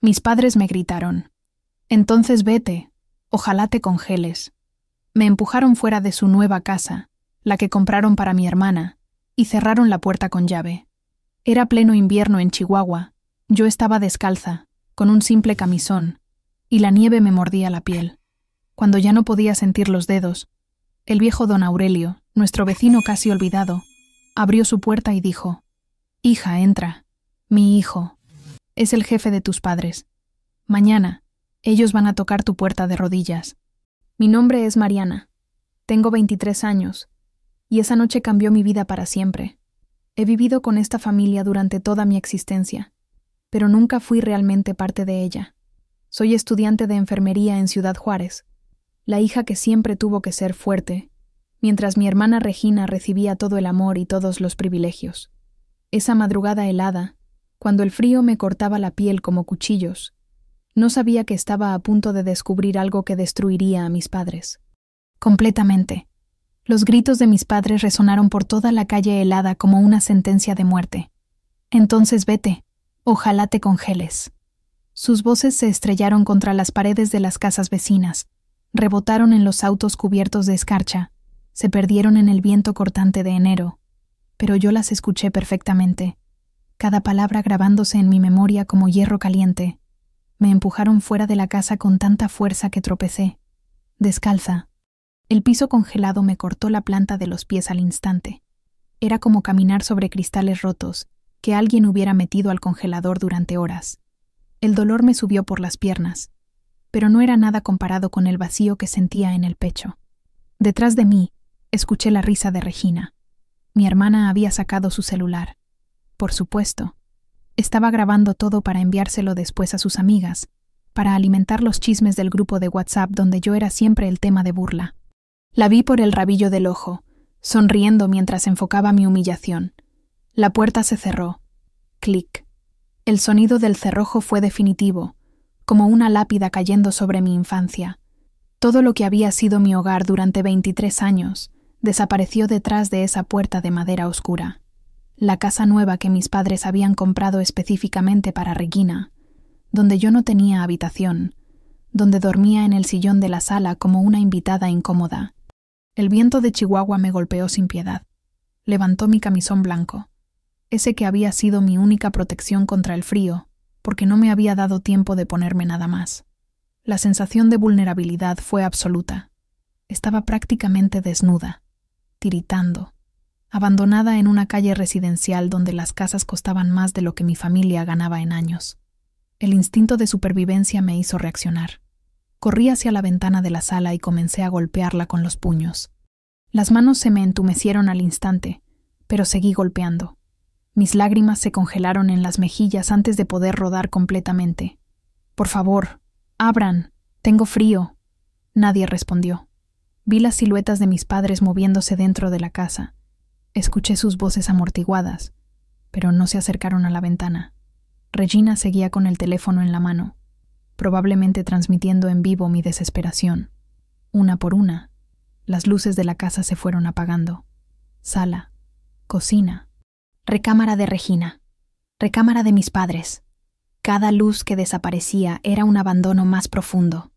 Mis padres me gritaron: «Entonces vete, ojalá te congeles». Me empujaron fuera de su nueva casa, la que compraron para mi hermana, y cerraron la puerta con llave. Era pleno invierno en Chihuahua. Yo estaba descalza, con un simple camisón, y la nieve me mordía la piel. Cuando ya no podía sentir los dedos, el viejo don Aurelio, nuestro vecino casi olvidado, abrió su puerta y dijo: «Hija, entra. Mi hijo. Es el jefe de tus padres. Mañana, ellos van a tocar tu puerta de rodillas». Mi nombre es Mariana. Tengo 23 años, y esa noche cambió mi vida para siempre. He vivido con esta familia durante toda mi existencia, pero nunca fui realmente parte de ella. Soy estudiante de enfermería en Ciudad Juárez, la hija que siempre tuvo que ser fuerte, mientras mi hermana Regina recibía todo el amor y todos los privilegios. Esa madrugada helada, cuando el frío me cortaba la piel como cuchillos, no sabía que estaba a punto de descubrir algo que destruiría a mis padres. Completamente. Los gritos de mis padres resonaron por toda la calle helada como una sentencia de muerte. «Entonces vete, ojalá te congeles». Sus voces se estrellaron contra las paredes de las casas vecinas, rebotaron en los autos cubiertos de escarcha, se perdieron en el viento cortante de enero, pero yo las escuché perfectamente, cada palabra grabándose en mi memoria como hierro caliente. Me empujaron fuera de la casa con tanta fuerza que tropecé, descalza. El piso congelado me cortó la planta de los pies al instante. Era como caminar sobre cristales rotos que alguien hubiera metido al congelador durante horas. El dolor me subió por las piernas, pero no era nada comparado con el vacío que sentía en el pecho. Detrás de mí, escuché la risa de Regina. Mi hermana había sacado su celular. Por supuesto. Estaba grabando todo para enviárselo después a sus amigas, para alimentar los chismes del grupo de WhatsApp donde yo era siempre el tema de burla. La vi por el rabillo del ojo, sonriendo mientras enfocaba mi humillación. La puerta se cerró. Clic. El sonido del cerrojo fue definitivo, como una lápida cayendo sobre mi infancia. Todo lo que había sido mi hogar durante 23 años desapareció detrás de esa puerta de madera oscura. La casa nueva que mis padres habían comprado específicamente para Regina, donde yo no tenía habitación, donde dormía en el sillón de la sala como una invitada incómoda. El viento de Chihuahua me golpeó sin piedad. Levantó mi camisón blanco, ese que había sido mi única protección contra el frío, porque no me había dado tiempo de ponerme nada más. La sensación de vulnerabilidad fue absoluta. Estaba prácticamente desnuda, tiritando, abandonada en una calle residencial donde las casas costaban más de lo que mi familia ganaba en años. El instinto de supervivencia me hizo reaccionar. Corrí hacia la ventana de la sala y comencé a golpearla con los puños. Las manos se me entumecieron al instante, pero seguí golpeando. Mis lágrimas se congelaron en las mejillas antes de poder rodar completamente. «Por favor, abran, tengo frío». Nadie respondió. Vi las siluetas de mis padres moviéndose dentro de la casa. Escuché sus voces amortiguadas, pero no se acercaron a la ventana. Regina seguía con el teléfono en la mano, probablemente transmitiendo en vivo mi desesperación. Una por una, las luces de la casa se fueron apagando. Sala, cocina, recámara de Regina, recámara de mis padres. Cada luz que desaparecía era un abandono más profundo.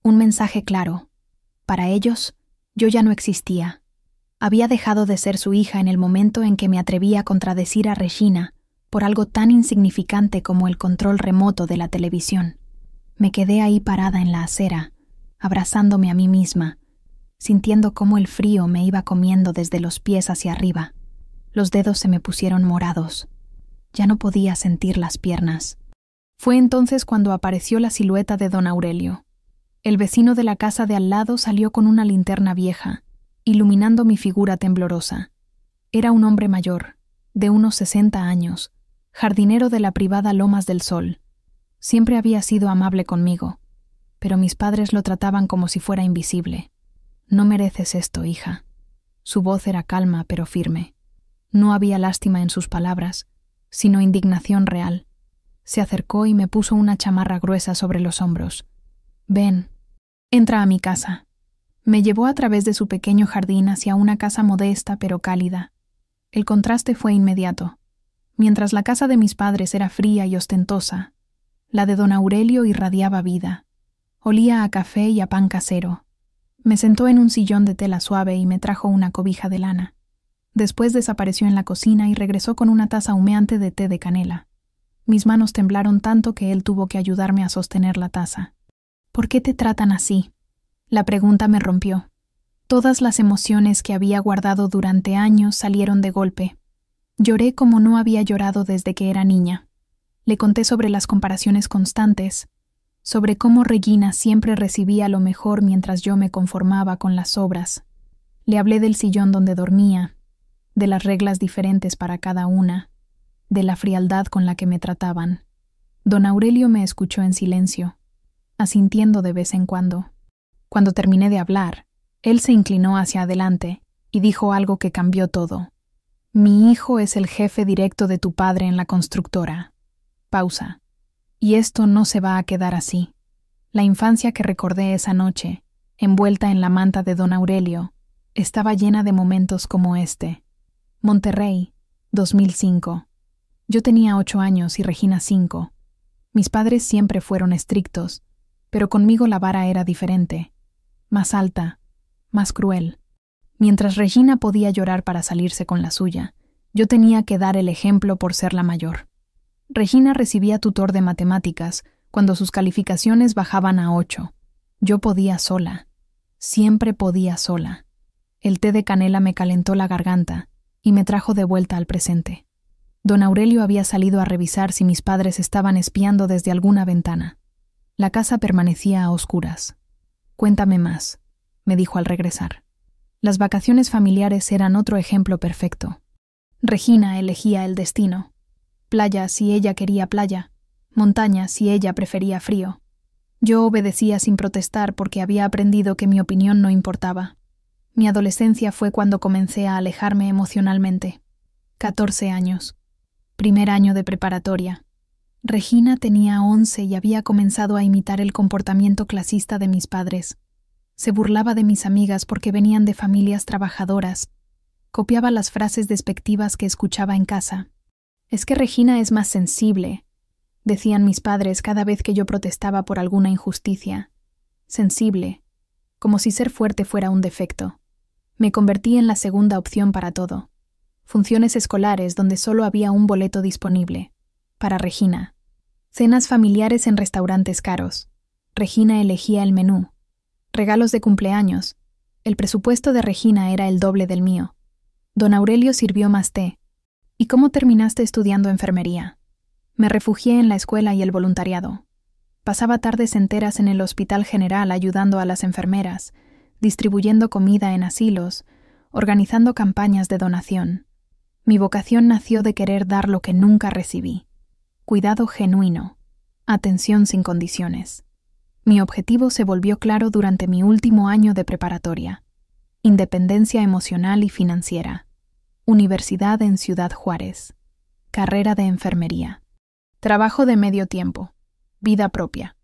Un mensaje claro. Para ellos, yo ya no existía. Había dejado de ser su hija en el momento en que me atreví a contradecir a Regina por algo tan insignificante como el control remoto de la televisión. Me quedé ahí parada en la acera, abrazándome a mí misma, sintiendo cómo el frío me iba comiendo desde los pies hacia arriba. Los dedos se me pusieron morados. Ya no podía sentir las piernas. Fue entonces cuando apareció la silueta de don Aurelio. El vecino de la casa de al lado salió con una linterna vieja, iluminando mi figura temblorosa. Era un hombre mayor, de unos 60 años, jardinero de la privada Lomas del Sol. Siempre había sido amable conmigo, pero mis padres lo trataban como si fuera invisible. «No mereces esto, hija». Su voz era calma pero firme. No había lástima en sus palabras, sino indignación real. Se acercó y me puso una chamarra gruesa sobre los hombros. «Ven, entra a mi casa». Me llevó a través de su pequeño jardín hacia una casa modesta pero cálida. El contraste fue inmediato. Mientras la casa de mis padres era fría y ostentosa, La de don Aurelio irradiaba vida. Olía a café y a pan casero. Me sentó en un sillón de tela suave y me trajo una cobija de lana. Después desapareció en la cocina y regresó con una taza humeante de té de canela. Mis manos temblaron tanto que él tuvo que ayudarme a sostener la taza. ¿Por qué te tratan así? La pregunta me rompió. Todas las emociones que había guardado durante años salieron de golpe. Lloré como no había llorado desde que era niña. Le conté sobre las comparaciones constantes, sobre cómo Regina siempre recibía lo mejor mientras yo me conformaba con las sobras. Le hablé del sillón donde dormía, de las reglas diferentes para cada una, de la frialdad con la que me trataban. Don Aurelio me escuchó en silencio, asintiendo de vez en cuando. Cuando terminé de hablar, él se inclinó hacia adelante y dijo algo que cambió todo. Mi hijo es el jefe directo de tu padre en la constructora. Pausa. Y esto no se va a quedar así. La infancia que recordé esa noche, envuelta en la manta de don Aurelio, estaba llena de momentos como este. Monterrey, 2005. Yo tenía 8 años y Regina 5. Mis padres siempre fueron estrictos, pero conmigo la vara era diferente, más alta, más cruel. Mientras Regina podía llorar para salirse con la suya, yo tenía que dar el ejemplo por ser la mayor. Regina recibía tutor de matemáticas cuando sus calificaciones bajaban a 8. Yo podía sola. Siempre podía sola. El té de canela me calentó la garganta y me trajo de vuelta al presente. Don Aurelio había salido a revisar si mis padres estaban espiando desde alguna ventana. La casa permanecía a oscuras. Cuéntame más, me dijo al regresar. Las vacaciones familiares eran otro ejemplo perfecto. Regina elegía el destino. Playa si ella quería playa, montaña si ella prefería frío. Yo obedecía sin protestar porque había aprendido que mi opinión no importaba. Mi adolescencia fue cuando comencé a alejarme emocionalmente. 14 años. Primer año de preparatoria. Regina tenía 11 y había comenzado a imitar el comportamiento clasista de mis padres. Se burlaba de mis amigas porque venían de familias trabajadoras. Copiaba las frases despectivas que escuchaba en casa. Es que Regina es más sensible, decían mis padres cada vez que yo protestaba por alguna injusticia. Sensible, como si ser fuerte fuera un defecto. Me convertí en la segunda opción para todo. Funciones escolares donde solo había un boleto disponible. Para Regina. Cenas familiares en restaurantes caros. Regina elegía el menú. Regalos de cumpleaños. El presupuesto de Regina era el doble del mío. Don Aurelio sirvió más té. ¿Y cómo terminaste estudiando enfermería? Me refugié en la escuela y el voluntariado. Pasaba tardes enteras en el Hospital General ayudando a las enfermeras, distribuyendo comida en asilos, organizando campañas de donación. Mi vocación nació de querer dar lo que nunca recibí. Cuidado genuino. Atención sin condiciones. Mi objetivo se volvió claro durante mi último año de preparatoria. Independencia emocional y financiera. Universidad en Ciudad Juárez. Carrera de enfermería. Trabajo de medio tiempo. Vida propia.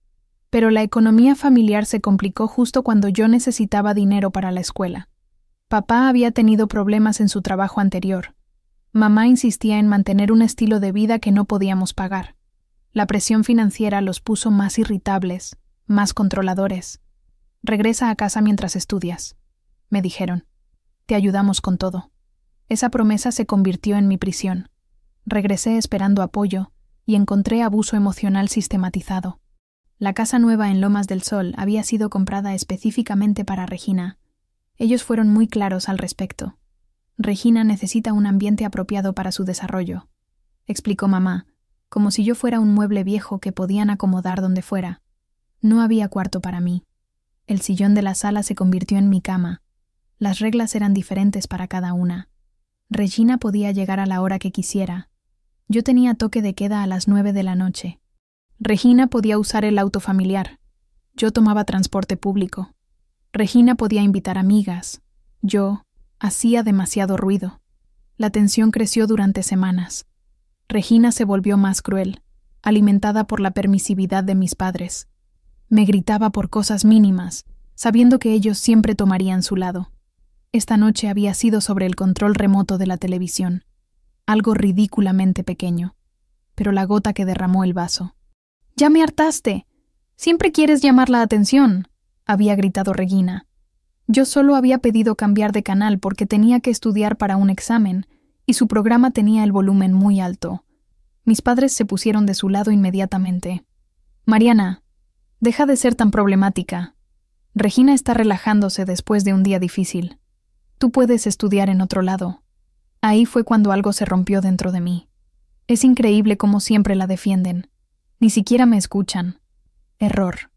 Pero la economía familiar se complicó justo cuando yo necesitaba dinero para la escuela. Papá había tenido problemas en su trabajo anterior. Mamá insistía en mantener un estilo de vida que no podíamos pagar. La presión financiera los puso más irritables, más controladores. Regresa a casa mientras estudias, me dijeron. Te ayudamos con todo. Esa promesa se convirtió en mi prisión. Regresé esperando apoyo y encontré abuso emocional sistematizado. La casa nueva en Lomas del Sol había sido comprada específicamente para Regina. Ellos fueron muy claros al respecto. Regina necesita un ambiente apropiado para su desarrollo, explicó mamá, como si yo fuera un mueble viejo que podían acomodar donde fuera. No había cuarto para mí. El sillón de la sala se convirtió en mi cama. Las reglas eran diferentes para cada una. Regina podía llegar a la hora que quisiera. Yo tenía toque de queda a las 9 de la noche. Regina podía usar el auto familiar. Yo tomaba transporte público. Regina podía invitar amigas. Yo hacía demasiado ruido. La tensión creció durante semanas. Regina se volvió más cruel, alimentada por la permisividad de mis padres. Me gritaba por cosas mínimas, sabiendo que ellos siempre tomarían su lado. Esta noche había sido sobre el control remoto de la televisión. Algo ridículamente pequeño, pero la gota que derramó el vaso. «Ya me hartaste. Siempre quieres llamar la atención», había gritado Regina. Yo solo había pedido cambiar de canal porque tenía que estudiar para un examen y su programa tenía el volumen muy alto. Mis padres se pusieron de su lado inmediatamente. «Mariana, deja de ser tan problemática. Regina está relajándose después de un día difícil. Tú puedes estudiar en otro lado». Ahí fue cuando algo se rompió dentro de mí. Es increíble cómo siempre la defienden. Ni siquiera me escuchan. Error.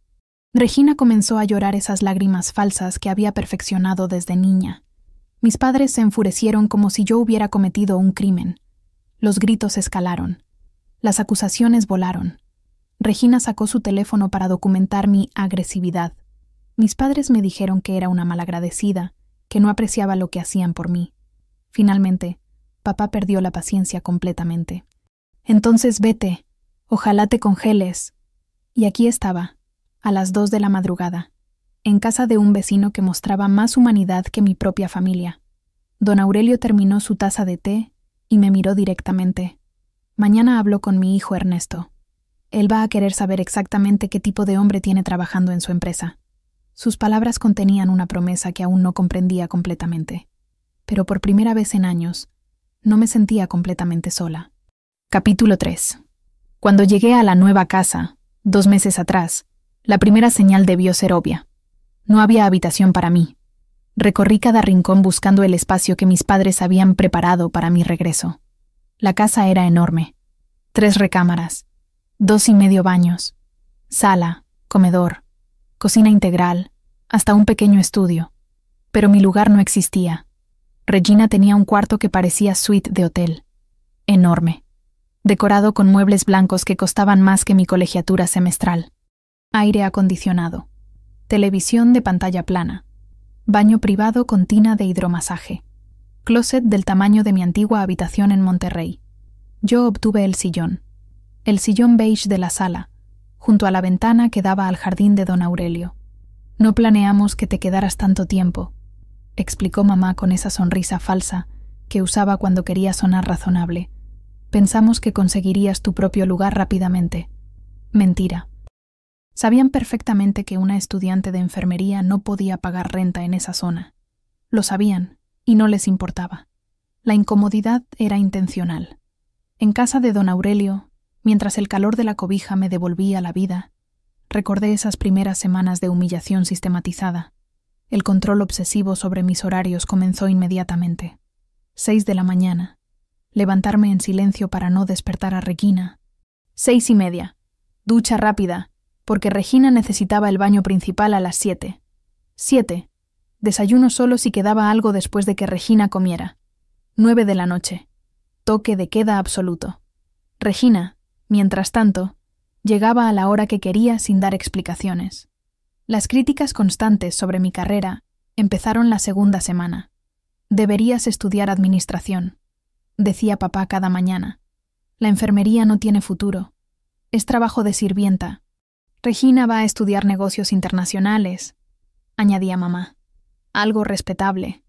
Regina comenzó a llorar esas lágrimas falsas que había perfeccionado desde niña. Mis padres se enfurecieron como si yo hubiera cometido un crimen. Los gritos escalaron. Las acusaciones volaron. Regina sacó su teléfono para documentar mi agresividad. Mis padres me dijeron que era una malagradecida, que no apreciaba lo que hacían por mí. Finalmente, papá perdió la paciencia completamente. «Entonces vete. Ojalá te congeles». Y aquí estaba, a las 2 de la madrugada, en casa de un vecino que mostraba más humanidad que mi propia familia. Don Aurelio terminó su taza de té y me miró directamente. «Mañana hablo con mi hijo Ernesto. Él va a querer saber exactamente qué tipo de hombre tiene trabajando en su empresa». Sus palabras contenían una promesa que aún no comprendía completamente. Pero por primera vez en años, no me sentía completamente sola. Capítulo 3. Cuando llegué a la nueva casa, 2 meses atrás, la primera señal debió ser obvia. No había habitación para mí. Recorrí cada rincón buscando el espacio que mis padres habían preparado para mi regreso. La casa era enorme. 3 recámaras, 2 y medio baños, sala, comedor, cocina integral, hasta un pequeño estudio. Pero mi lugar no existía. Regina tenía un cuarto que parecía suite de hotel. Enorme. Decorado con muebles blancos que costaban más que mi colegiatura semestral. Aire acondicionado. Televisión de pantalla plana. Baño privado con tina de hidromasaje. Closet del tamaño de mi antigua habitación en Monterrey. Yo obtuve el sillón. El sillón beige de la sala, junto a la ventana que daba al jardín de don Aurelio. «No planeamos que te quedaras tanto tiempo», explicó mamá con esa sonrisa falsa que usaba cuando quería sonar razonable. «Pensamos que conseguirías tu propio lugar rápidamente». Mentira. Sabían perfectamente que una estudiante de enfermería no podía pagar renta en esa zona. Lo sabían, y no les importaba. La incomodidad era intencional. En casa de don Aurelio, mientras el calor de la cobija me devolvía la vida, recordé esas primeras semanas de humillación sistematizada. El control obsesivo sobre mis horarios comenzó inmediatamente. 6 de la mañana. Levantarme en silencio para no despertar a Regina. 6:30. Ducha rápida, porque Regina necesitaba el baño principal a las 7. 7. Desayuno solo si quedaba algo después de que Regina comiera. 9 de la noche. Toque de queda absoluto. Regina, mientras tanto, llegaba a la hora que quería sin dar explicaciones. Las críticas constantes sobre mi carrera empezaron la segunda semana. «Deberías estudiar administración», decía papá cada mañana. «La enfermería no tiene futuro. Es trabajo de sirvienta. Regina va a estudiar negocios internacionales», añadía mamá. «Algo respetable.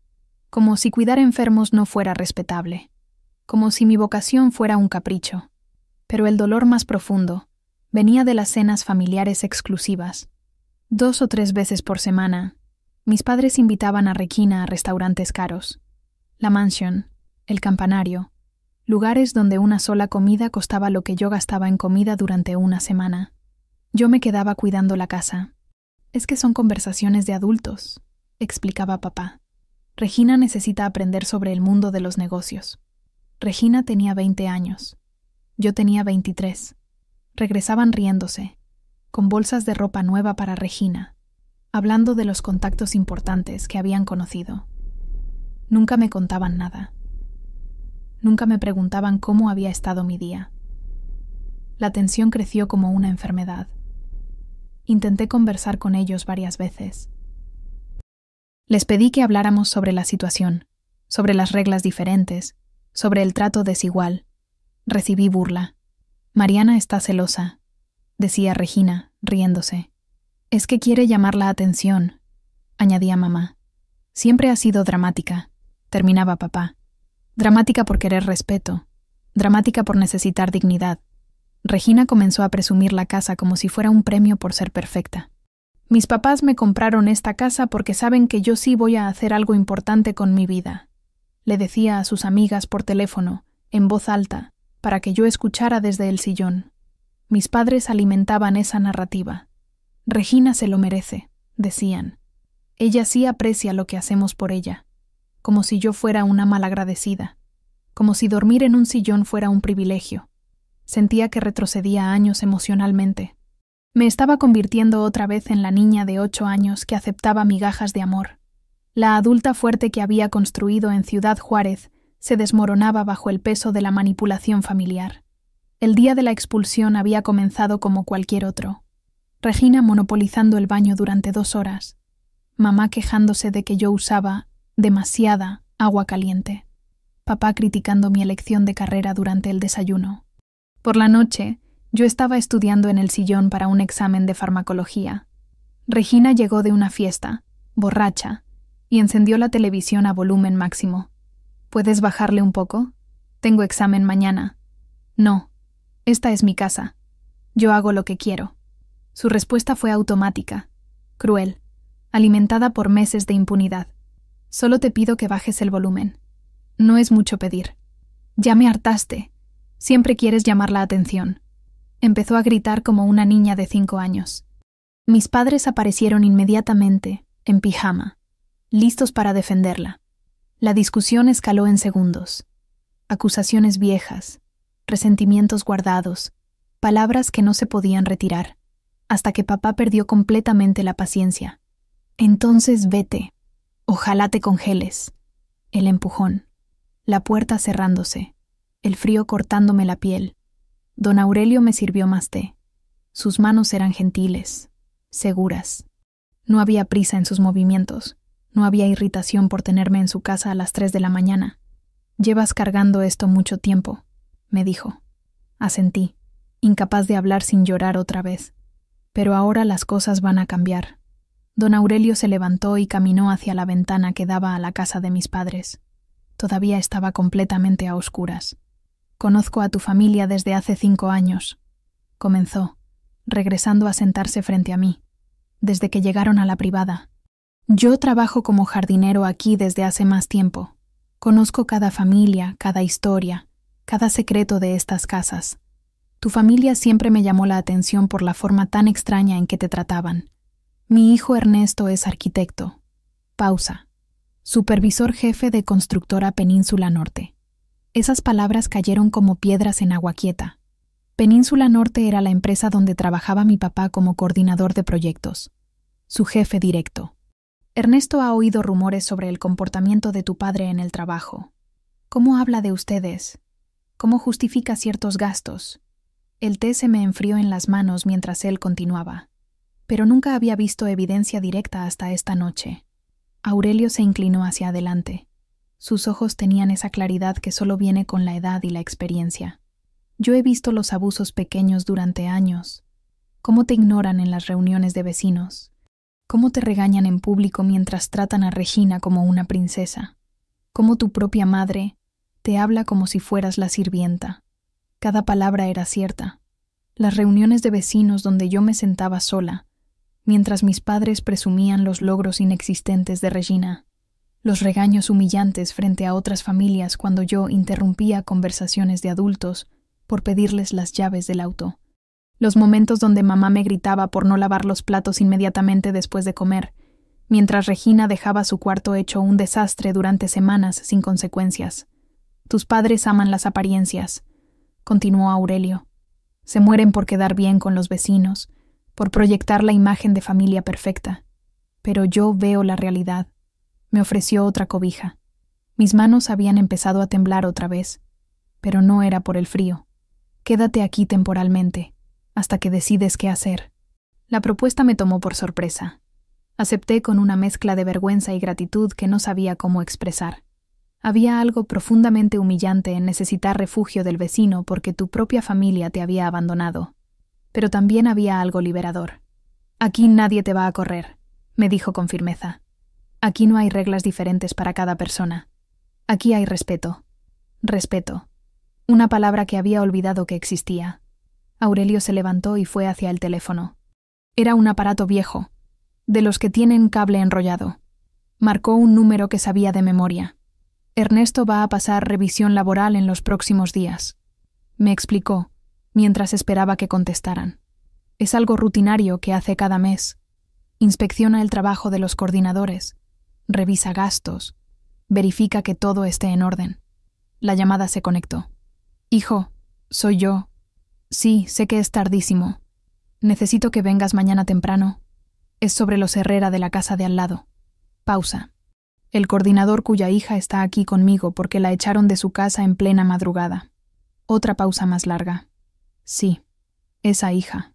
Como si cuidar enfermos no fuera respetable. Como si mi vocación fuera un capricho». Pero el dolor más profundo venía de las cenas familiares exclusivas. 2 o 3 veces por semana, mis padres invitaban a Regina a restaurantes caros. La Mansion, el Campanario, lugares donde una sola comida costaba lo que yo gastaba en comida durante una semana. Yo me quedaba cuidando la casa. «Es que son conversaciones de adultos», explicaba papá. «Regina necesita aprender sobre el mundo de los negocios». Regina tenía 20 años. Yo tenía 23. Regresaban riéndose, con bolsas de ropa nueva para Regina, hablando de los contactos importantes que habían conocido. Nunca me contaban nada. Nunca me preguntaban cómo había estado mi día. La tensión creció como una enfermedad. Intenté conversar con ellos varias veces. Les pedí que habláramos sobre la situación, sobre las reglas diferentes, sobre el trato desigual. Recibí burla. «Mariana está celosa», decía Regina, riéndose. «Es que quiere llamar la atención», añadía mamá. «Siempre ha sido dramática», terminaba papá. «Dramática por querer respeto, dramática por necesitar dignidad. Regina comenzó a presumir la casa como si fuera un premio por ser perfecta. Mis papás me compraron esta casa porque saben que yo sí voy a hacer algo importante con mi vida, le decía a sus amigas por teléfono, en voz alta, para que yo escuchara desde el sillón. Mis padres alimentaban esa narrativa. Regina se lo merece, decían. Ella sí aprecia lo que hacemos por ella, como si yo fuera una malagradecida, como si dormir en un sillón fuera un privilegio. Sentía que retrocedía años emocionalmente. Me estaba convirtiendo otra vez en la niña de 8 años que aceptaba migajas de amor. La adulta fuerte que había construido en Ciudad Juárez se desmoronaba bajo el peso de la manipulación familiar. El día de la expulsión había comenzado como cualquier otro. Regina monopolizando el baño durante 2 horas. Mamá quejándose de que yo usaba demasiada agua caliente. Papá criticando mi elección de carrera durante el desayuno. Por la noche, yo estaba estudiando en el sillón para un examen de farmacología. Regina llegó de una fiesta, borracha, y encendió la televisión a volumen máximo. ¿Puedes bajarle un poco? Tengo examen mañana. No, esta es mi casa. Yo hago lo que quiero. Su respuesta fue automática, cruel, alimentada por meses de impunidad. Solo te pido que bajes el volumen. No es mucho pedir. Ya me hartaste. Siempre quieres llamar la atención. Empezó a gritar como una niña de 5 años. Mis padres aparecieron inmediatamente, en pijama, listos para defenderla. La discusión escaló en segundos. Acusaciones viejas, resentimientos guardados, palabras que no se podían retirar, hasta que papá perdió completamente la paciencia. Entonces vete. Ojalá te congeles. El empujón. La puerta cerrándose. El frío cortándome la piel. Don Aurelio me sirvió más té. Sus manos eran gentiles, seguras. No había prisa en sus movimientos. No había irritación por tenerme en su casa a las 3 de la mañana. Llevas cargando esto mucho tiempo, me dijo. Asentí, incapaz de hablar sin llorar otra vez. Pero ahora las cosas van a cambiar. Don Aurelio se levantó y caminó hacia la ventana que daba a la casa de mis padres. Todavía estaba completamente a oscuras. Conozco a tu familia desde hace 5 años, comenzó, regresando a sentarse frente a mí, desde que llegaron a la privada. Yo trabajo como jardinero aquí desde hace más tiempo. Conozco cada familia, cada historia, cada secreto de estas casas. Tu familia siempre me llamó la atención por la forma tan extraña en que te trataban. Mi hijo Ernesto es arquitecto. Pausa. Supervisor jefe de constructora Península Norte. Esas palabras cayeron como piedras en agua quieta. Península Norte era la empresa donde trabajaba mi papá como coordinador de proyectos. Su jefe directo. Ernesto ha oído rumores sobre el comportamiento de tu padre en el trabajo. ¿Cómo habla de ustedes? ¿Cómo justifica ciertos gastos? El té se me enfrió en las manos mientras él continuaba. Pero nunca había visto evidencia directa hasta esta noche. Aurelio se inclinó hacia adelante. Sus ojos tenían esa claridad que solo viene con la edad y la experiencia. Yo he visto los abusos pequeños durante años. Cómo te ignoran en las reuniones de vecinos. Cómo te regañan en público mientras tratan a Regina como una princesa. Cómo tu propia madre te habla como si fueras la sirvienta. Cada palabra era cierta. Las reuniones de vecinos donde yo me sentaba sola, mientras mis padres presumían los logros inexistentes de Regina. Los regaños humillantes frente a otras familias cuando yo interrumpía conversaciones de adultos por pedirles las llaves del auto. Los momentos donde mamá me gritaba por no lavar los platos inmediatamente después de comer, mientras Regina dejaba su cuarto hecho un desastre durante semanas sin consecuencias. Tus padres aman las apariencias, continuó Aurelio. Se mueren por quedar bien con los vecinos, por proyectar la imagen de familia perfecta. Pero yo veo la realidad. Me ofreció otra cobija. Mis manos habían empezado a temblar otra vez, pero no era por el frío. Quédate aquí temporalmente, hasta que decides qué hacer. La propuesta me tomó por sorpresa. Acepté con una mezcla de vergüenza y gratitud que no sabía cómo expresar. Había algo profundamente humillante en necesitar refugio del vecino porque tu propia familia te había abandonado. Pero también había algo liberador. Aquí nadie te va a correr, me dijo con firmeza. Aquí no hay reglas diferentes para cada persona. Aquí hay respeto. Respeto. Una palabra que había olvidado que existía. Aurelio se levantó y fue hacia el teléfono. Era un aparato viejo, de los que tienen cable enrollado. Marcó un número que sabía de memoria. Ernesto va a pasar revisión laboral en los próximos días. Me explicó, mientras esperaba que contestaran. Es algo rutinario que hace cada mes. Inspecciona el trabajo de los coordinadores, revisa gastos, verifica que todo esté en orden. La llamada se conectó. Hijo, soy yo. Sí, sé que es tardísimo. Necesito que vengas mañana temprano. Es sobre los Herrera de la casa de al lado. Pausa. El coordinador cuya hija está aquí conmigo porque la echaron de su casa en plena madrugada. Otra pausa más larga. Sí, esa hija.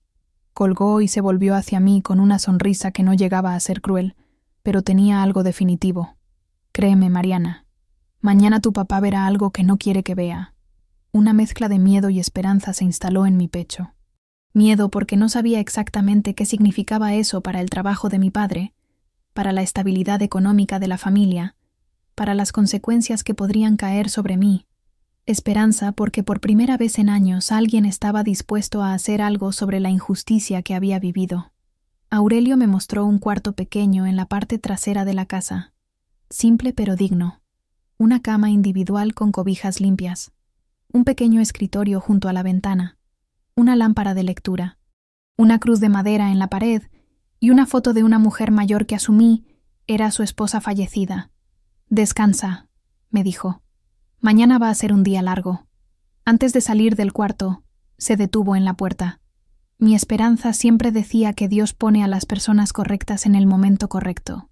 Colgó y se volvió hacia mí con una sonrisa que no llegaba a ser cruel, pero tenía algo definitivo. Créeme, Mariana. Mañana tu papá verá algo que no quiere que vea. Una mezcla de miedo y esperanza se instaló en mi pecho. Miedo porque no sabía exactamente qué significaba eso para el trabajo de mi padre, para la estabilidad económica de la familia, para las consecuencias que podrían caer sobre mí. Esperanza porque por primera vez en años alguien estaba dispuesto a hacer algo sobre la injusticia que había vivido. Aurelio me mostró un cuarto pequeño en la parte trasera de la casa, simple pero digno. Una cama individual con cobijas limpias, un pequeño escritorio junto a la ventana, una lámpara de lectura, una cruz de madera en la pared y una foto de una mujer mayor que asumí era su esposa fallecida. «Descansa», me dijo. «Mañana va a ser un día largo». Antes de salir del cuarto, se detuvo en la puerta. Mi esperanza siempre decía que Dios pone a las personas correctas en el momento correcto.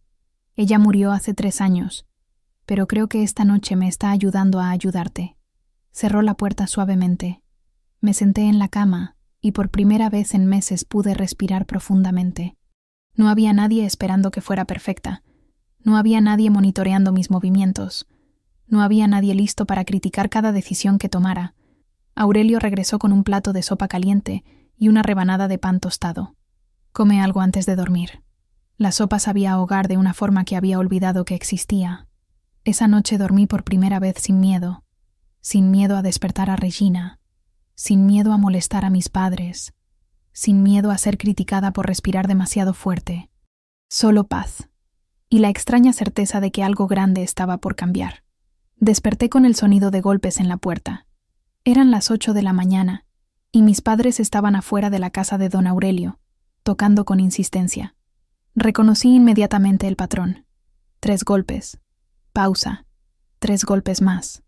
Ella murió hace 3 años, pero creo que esta noche me está ayudando a ayudarte. Cerró la puerta suavemente. Me senté en la cama y por primera vez en meses pude respirar profundamente. No había nadie esperando que fuera perfecta. No había nadie monitoreando mis movimientos. No había nadie listo para criticar cada decisión que tomara. Aurelio regresó con un plato de sopa caliente y una rebanada de pan tostado. «Come algo antes de dormir». La sopa sabía ahogar de una forma que había olvidado que existía. Esa noche dormí por primera vez sin miedo a despertar a Regina, sin miedo a molestar a mis padres, sin miedo a ser criticada por respirar demasiado fuerte. Solo paz, y la extraña certeza de que algo grande estaba por cambiar. Desperté con el sonido de golpes en la puerta. Eran las 8 de la mañana, y mis padres estaban afuera de la casa de don Aurelio, tocando con insistencia. Reconocí inmediatamente el patrón. 3 golpes. Pausa. 3 golpes más.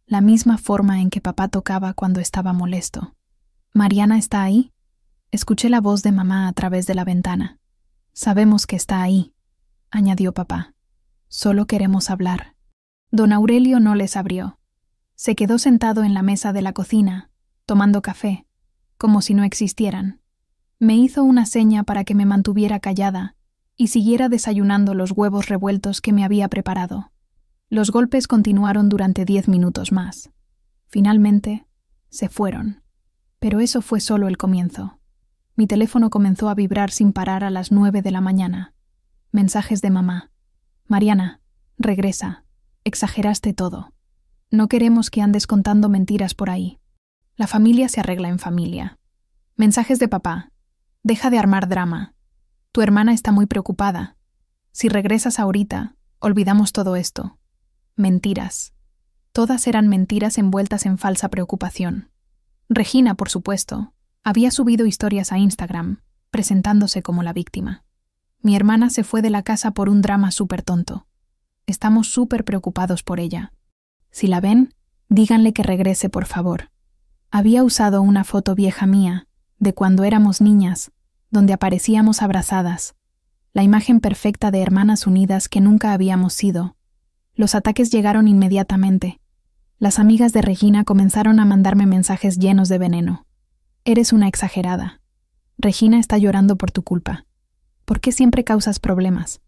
La misma forma en que papá tocaba cuando estaba molesto. «¿Mariana está ahí?» Escuché la voz de mamá a través de la ventana. «Sabemos que está ahí», añadió papá. «Solo queremos hablar». Don Aurelio no les abrió. Se quedó sentado en la mesa de la cocina, tomando café, como si no existieran. Me hizo una seña para que me mantuviera callada y siguiera desayunando los huevos revueltos que me había preparado. Los golpes continuaron durante 10 minutos más. Finalmente, se fueron. Pero eso fue solo el comienzo. Mi teléfono comenzó a vibrar sin parar a las 9 de la mañana. Mensajes de mamá. «Mariana, regresa. Exageraste todo. No queremos que andes contando mentiras por ahí. La familia se arregla en familia». Mensajes de papá. «Deja de armar drama. Tu hermana está muy preocupada. Si regresas ahorita, olvidamos todo esto». Mentiras. Todas eran mentiras envueltas en falsa preocupación. Regina, por supuesto, había subido historias a Instagram, presentándose como la víctima. Mi hermana se fue de la casa por un drama súper tonto. Estamos súper preocupados por ella. Si la ven, díganle que regrese, por favor. Había usado una foto vieja mía, de cuando éramos niñas, donde aparecíamos abrazadas, la imagen perfecta de hermanas unidas que nunca habíamos sido. Los ataques llegaron inmediatamente. Las amigas de Regina comenzaron a mandarme mensajes llenos de veneno. «Eres una exagerada. Regina está llorando por tu culpa. ¿Por qué siempre causas problemas?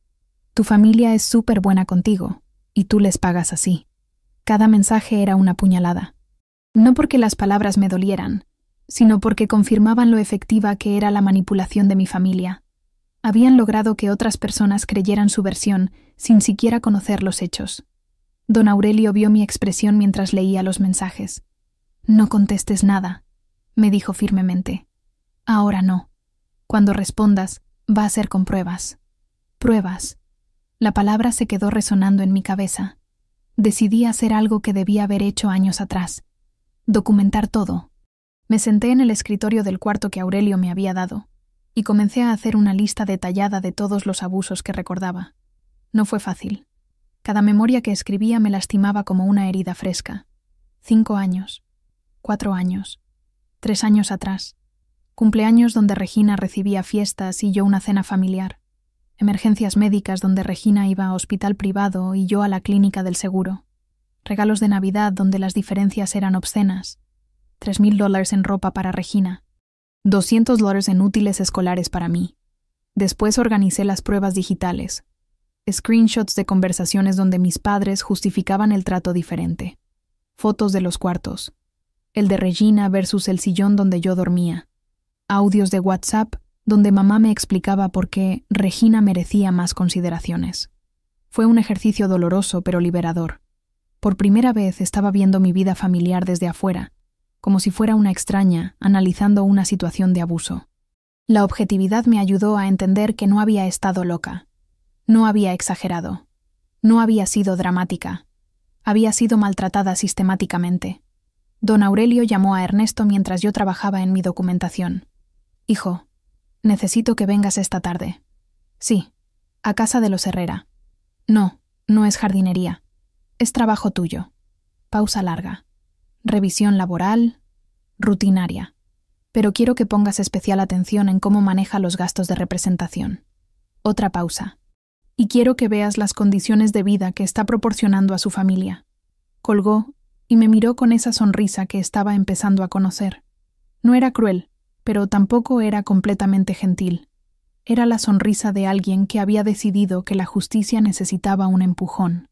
Tu familia es súper buena contigo, y tú les pagas así». Cada mensaje era una puñalada. No porque las palabras me dolieran, sino porque confirmaban lo efectiva que era la manipulación de mi familia. Habían logrado que otras personas creyeran su versión sin siquiera conocer los hechos. Don Aurelio vio mi expresión mientras leía los mensajes. «No contestes nada. me dijo firmemente. Ahora no. Cuando respondas, va a ser con pruebas. Pruebas. La palabra se quedó resonando en mi cabeza. Decidí hacer algo que debía haber hecho años atrás. Documentar todo. Me senté en el escritorio del cuarto que Aurelio me había dado y comencé a hacer una lista detallada de todos los abusos que recordaba. No fue fácil. Cada memoria que escribía me lastimaba como una herida fresca. 5 años. 4 años. 3 años atrás. Cumpleaños donde Regina recibía fiestas y yo una cena familiar. Emergencias médicas donde Regina iba a hospital privado y yo a la clínica del seguro. Regalos de Navidad donde las diferencias eran obscenas. $3,000 en ropa para Regina. $200 en útiles escolares para mí. Después organicé las pruebas digitales. Screenshots de conversaciones donde mis padres justificaban el trato diferente. Fotos de los cuartos. El de Regina versus el sillón donde yo dormía. Audios de WhatsApp donde mamá me explicaba por qué Regina merecía más consideraciones. Fue un ejercicio doloroso pero liberador. Por primera vez estaba viendo mi vida familiar desde afuera, como si fuera una extraña, analizando una situación de abuso. La objetividad me ayudó a entender que no había estado loca. No había exagerado. No había sido dramática. Había sido maltratada sistemáticamente. Don Aurelio llamó a Ernesto mientras yo trabajaba en mi documentación. «Hijo, necesito que vengas esta tarde». «Sí, a casa de los Herrera». «No, no es jardinería. Es trabajo tuyo». Pausa larga. Revisión laboral, rutinaria. Pero quiero que pongas especial atención en cómo maneja los gastos de representación. Otra pausa. Y quiero que veas las condiciones de vida que está proporcionando a su familia. Colgó y me miró con esa sonrisa que estaba empezando a conocer. No era cruel, pero tampoco era completamente gentil. Era la sonrisa de alguien que había decidido que la justicia necesitaba un empujón.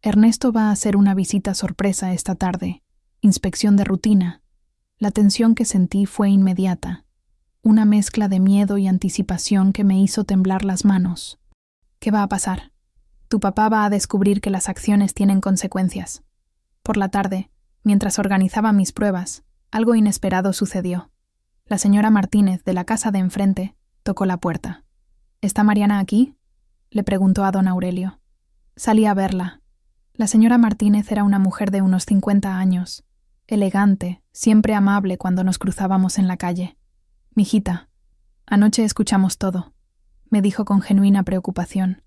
Ernesto va a hacer una visita sorpresa esta tarde. Inspección de rutina. La tensión que sentí fue inmediata. Una mezcla de miedo y anticipación que me hizo temblar las manos. ¿Qué va a pasar? Tu papá va a descubrir que las acciones tienen consecuencias. Por la tarde, mientras organizaba mis pruebas, algo inesperado sucedió. La señora Martínez, de la casa de enfrente, tocó la puerta. ¿Está Mariana aquí?, le preguntó a don Aurelio. Salí a verla. La señora Martínez era una mujer de unos 50 años, elegante, siempre amable cuando nos cruzábamos en la calle. «Mijita, anoche escuchamos todo», me dijo con genuina preocupación.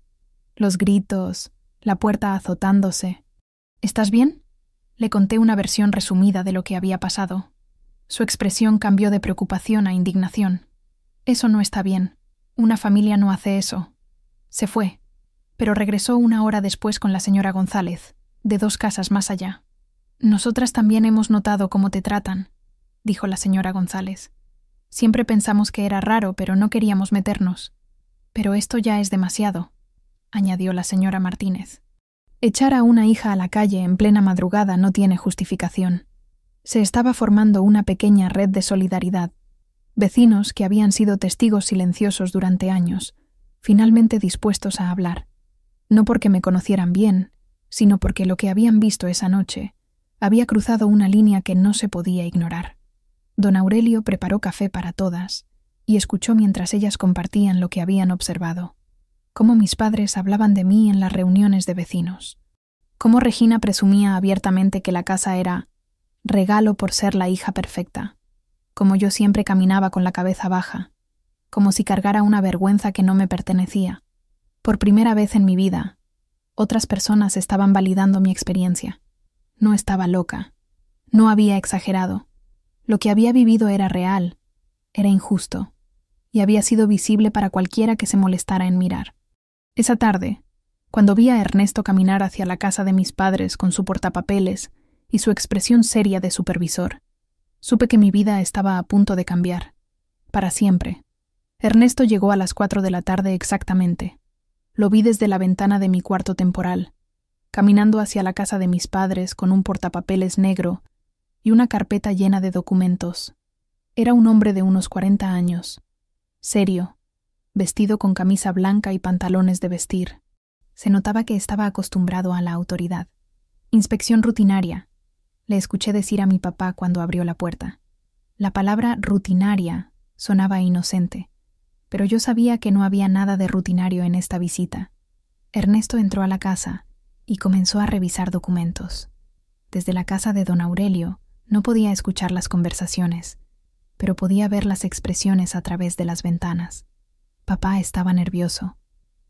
Los gritos, la puerta azotándose. «¿Estás bien?», le conté una versión resumida de lo que había pasado. Su expresión cambió de preocupación a indignación. «Eso no está bien. Una familia no hace eso». Se fue, pero regresó 1 hora después con la señora González, de 2 casas más allá. «Nosotras también hemos notado cómo te tratan», dijo la señora González. «Siempre pensamos que era raro, pero no queríamos meternos. Pero esto ya es demasiado», añadió la señora Martínez. Echar a una hija a la calle en plena madrugada no tiene justificación. Se estaba formando una pequeña red de solidaridad. Vecinos que habían sido testigos silenciosos durante años, finalmente dispuestos a hablar. No porque me conocieran bien, sino porque lo que habían visto esa noche había cruzado una línea que no se podía ignorar. Don Aurelio preparó café para todas y escuchó mientras ellas compartían lo que habían observado. Cómo mis padres hablaban de mí en las reuniones de vecinos. Cómo Regina presumía abiertamente que la casa era regalo por ser la hija perfecta. Como yo siempre caminaba con la cabeza baja, como si cargara una vergüenza que no me pertenecía. Por primera vez en mi vida, otras personas estaban validando mi experiencia. No estaba loca. No había exagerado. Lo que había vivido era real, era injusto, y había sido visible para cualquiera que se molestara en mirar. Esa tarde, cuando vi a Ernesto caminar hacia la casa de mis padres con su portapapeles y su expresión seria de supervisor, supe que mi vida estaba a punto de cambiar. Para siempre. Ernesto llegó a las 4 de la tarde exactamente. Lo vi desde la ventana de mi cuarto temporal, caminando hacia la casa de mis padres con un portapapeles negro y una carpeta llena de documentos. Era un hombre de unos 40 años, serio, vestido con camisa blanca y pantalones de vestir. Se notaba que estaba acostumbrado a la autoridad. «Inspección rutinaria», le escuché decir a mi papá cuando abrió la puerta. La palabra rutinaria sonaba inocente, pero yo sabía que no había nada de rutinario en esta visita. Ernesto entró a la casa y comenzó a revisar documentos. Desde la casa de don Aurelio no podía escuchar las conversaciones, pero podía ver las expresiones a través de las ventanas. Papá estaba nervioso.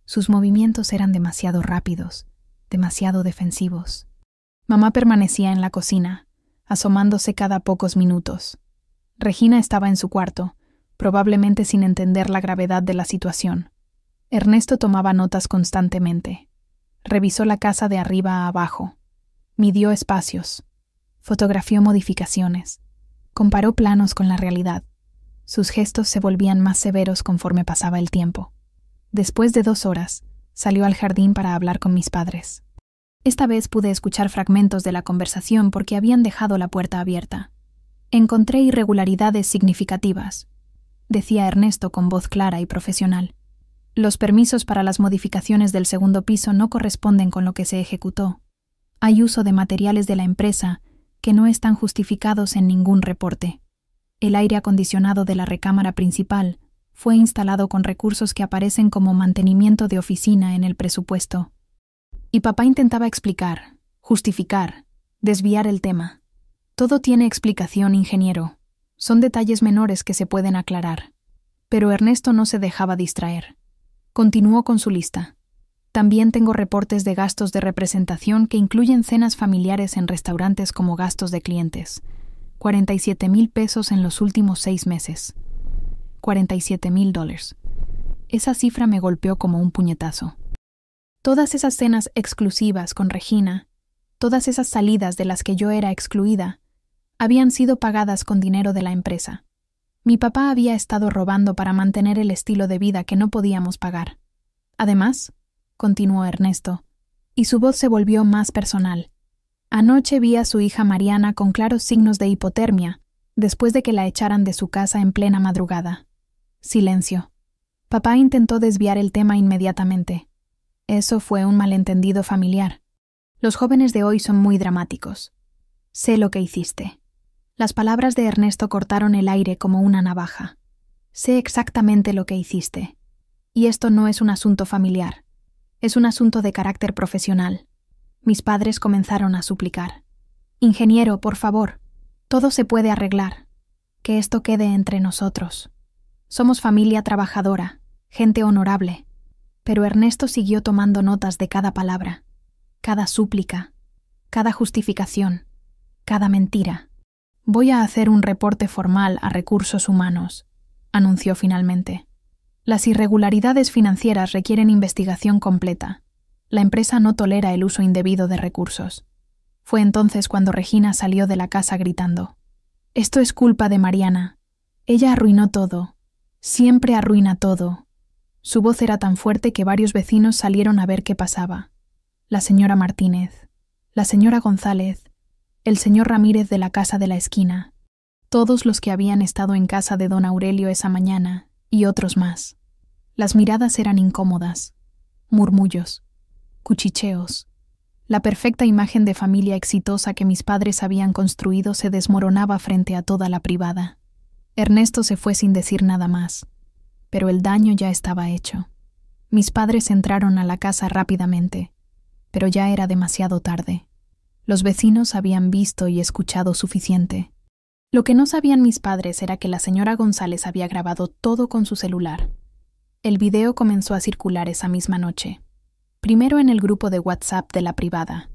Sus movimientos eran demasiado rápidos, demasiado defensivos. Mamá permanecía en la cocina, asomándose cada pocos minutos. Regina estaba en su cuarto, probablemente sin entender la gravedad de la situación. Ernesto tomaba notas constantemente. Revisó la casa de arriba a abajo. Midió espacios. Fotografió modificaciones. Comparó planos con la realidad. Sus gestos se volvían más severos conforme pasaba el tiempo. Después de 2 horas, salió al jardín para hablar con mis padres. Esta vez pude escuchar fragmentos de la conversación porque habían dejado la puerta abierta. Encontré irregularidades significativas, decía Ernesto con voz clara y profesional. Los permisos para las modificaciones del segundo piso no corresponden con lo que se ejecutó. Hay uso de materiales de la empresa que no están justificados en ningún reporte. El aire acondicionado de la recámara principal fue instalado con recursos que aparecen como mantenimiento de oficina en el presupuesto. Y papá intentaba explicar, justificar, desviar el tema. Todo tiene explicación, ingeniero. Son detalles menores que se pueden aclarar. Pero Ernesto no se dejaba distraer. Continuó con su lista. También tengo reportes de gastos de representación que incluyen cenas familiares en restaurantes como gastos de clientes. 47,000 pesos en los últimos 6 meses. $47,000. Esa cifra me golpeó como un puñetazo. Todas esas cenas exclusivas con Regina, todas esas salidas de las que yo era excluida, habían sido pagadas con dinero de la empresa. Mi papá había estado robando para mantener el estilo de vida que no podíamos pagar. Además, continuó Ernesto, y su voz se volvió más personal. Anoche vi a su hija Mariana con claros signos de hipotermia, después de que la echaran de su casa en plena madrugada. Silencio. Papá intentó desviar el tema inmediatamente. Eso fue un malentendido familiar. Los jóvenes de hoy son muy dramáticos. Sé lo que hiciste. Las palabras de Ernesto cortaron el aire como una navaja. Sé exactamente lo que hiciste. Y esto no es un asunto familiar. Es un asunto de carácter profesional. Mis padres comenzaron a suplicar. Ingeniero, por favor, todo se puede arreglar. Que esto quede entre nosotros. Somos familia trabajadora, gente honorable. Pero Ernesto siguió tomando notas de cada palabra, cada súplica, cada justificación, cada mentira. Voy a hacer un reporte formal a Recursos Humanos, anunció finalmente. Las irregularidades financieras requieren investigación completa. La empresa no tolera el uso indebido de recursos. Fue entonces cuando Regina salió de la casa gritando. Esto es culpa de Mariana. Ella arruinó todo. Siempre arruina todo. Su voz era tan fuerte que varios vecinos salieron a ver qué pasaba. La señora Martínez, la señora González, el señor Ramírez de la casa de la esquina, todos los que habían estado en casa de don Aurelio esa mañana, y otros más. Las miradas eran incómodas, murmullos, cuchicheos. La perfecta imagen de familia exitosa que mis padres habían construido se desmoronaba frente a toda la privada. Ernesto se fue sin decir nada más. Pero el daño ya estaba hecho. Mis padres entraron a la casa rápidamente, pero ya era demasiado tarde. Los vecinos habían visto y escuchado suficiente. Lo que no sabían mis padres era que la señora González había grabado todo con su celular. El video comenzó a circular esa misma noche. Primero en el grupo de WhatsApp de la privada,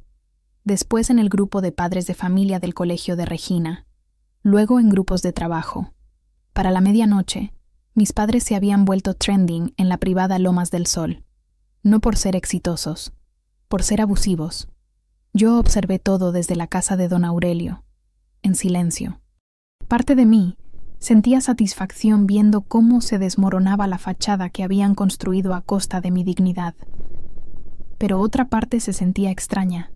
después en el grupo de padres de familia del colegio de Regina, luego en grupos de trabajo. Para la medianoche, mis padres se habían vuelto trending en la privada Lomas del Sol, no por ser exitosos, por ser abusivos. Yo observé todo desde la casa de don Aurelio, en silencio. Parte de mí sentía satisfacción viendo cómo se desmoronaba la fachada que habían construido a costa de mi dignidad. Pero otra parte se sentía extraña,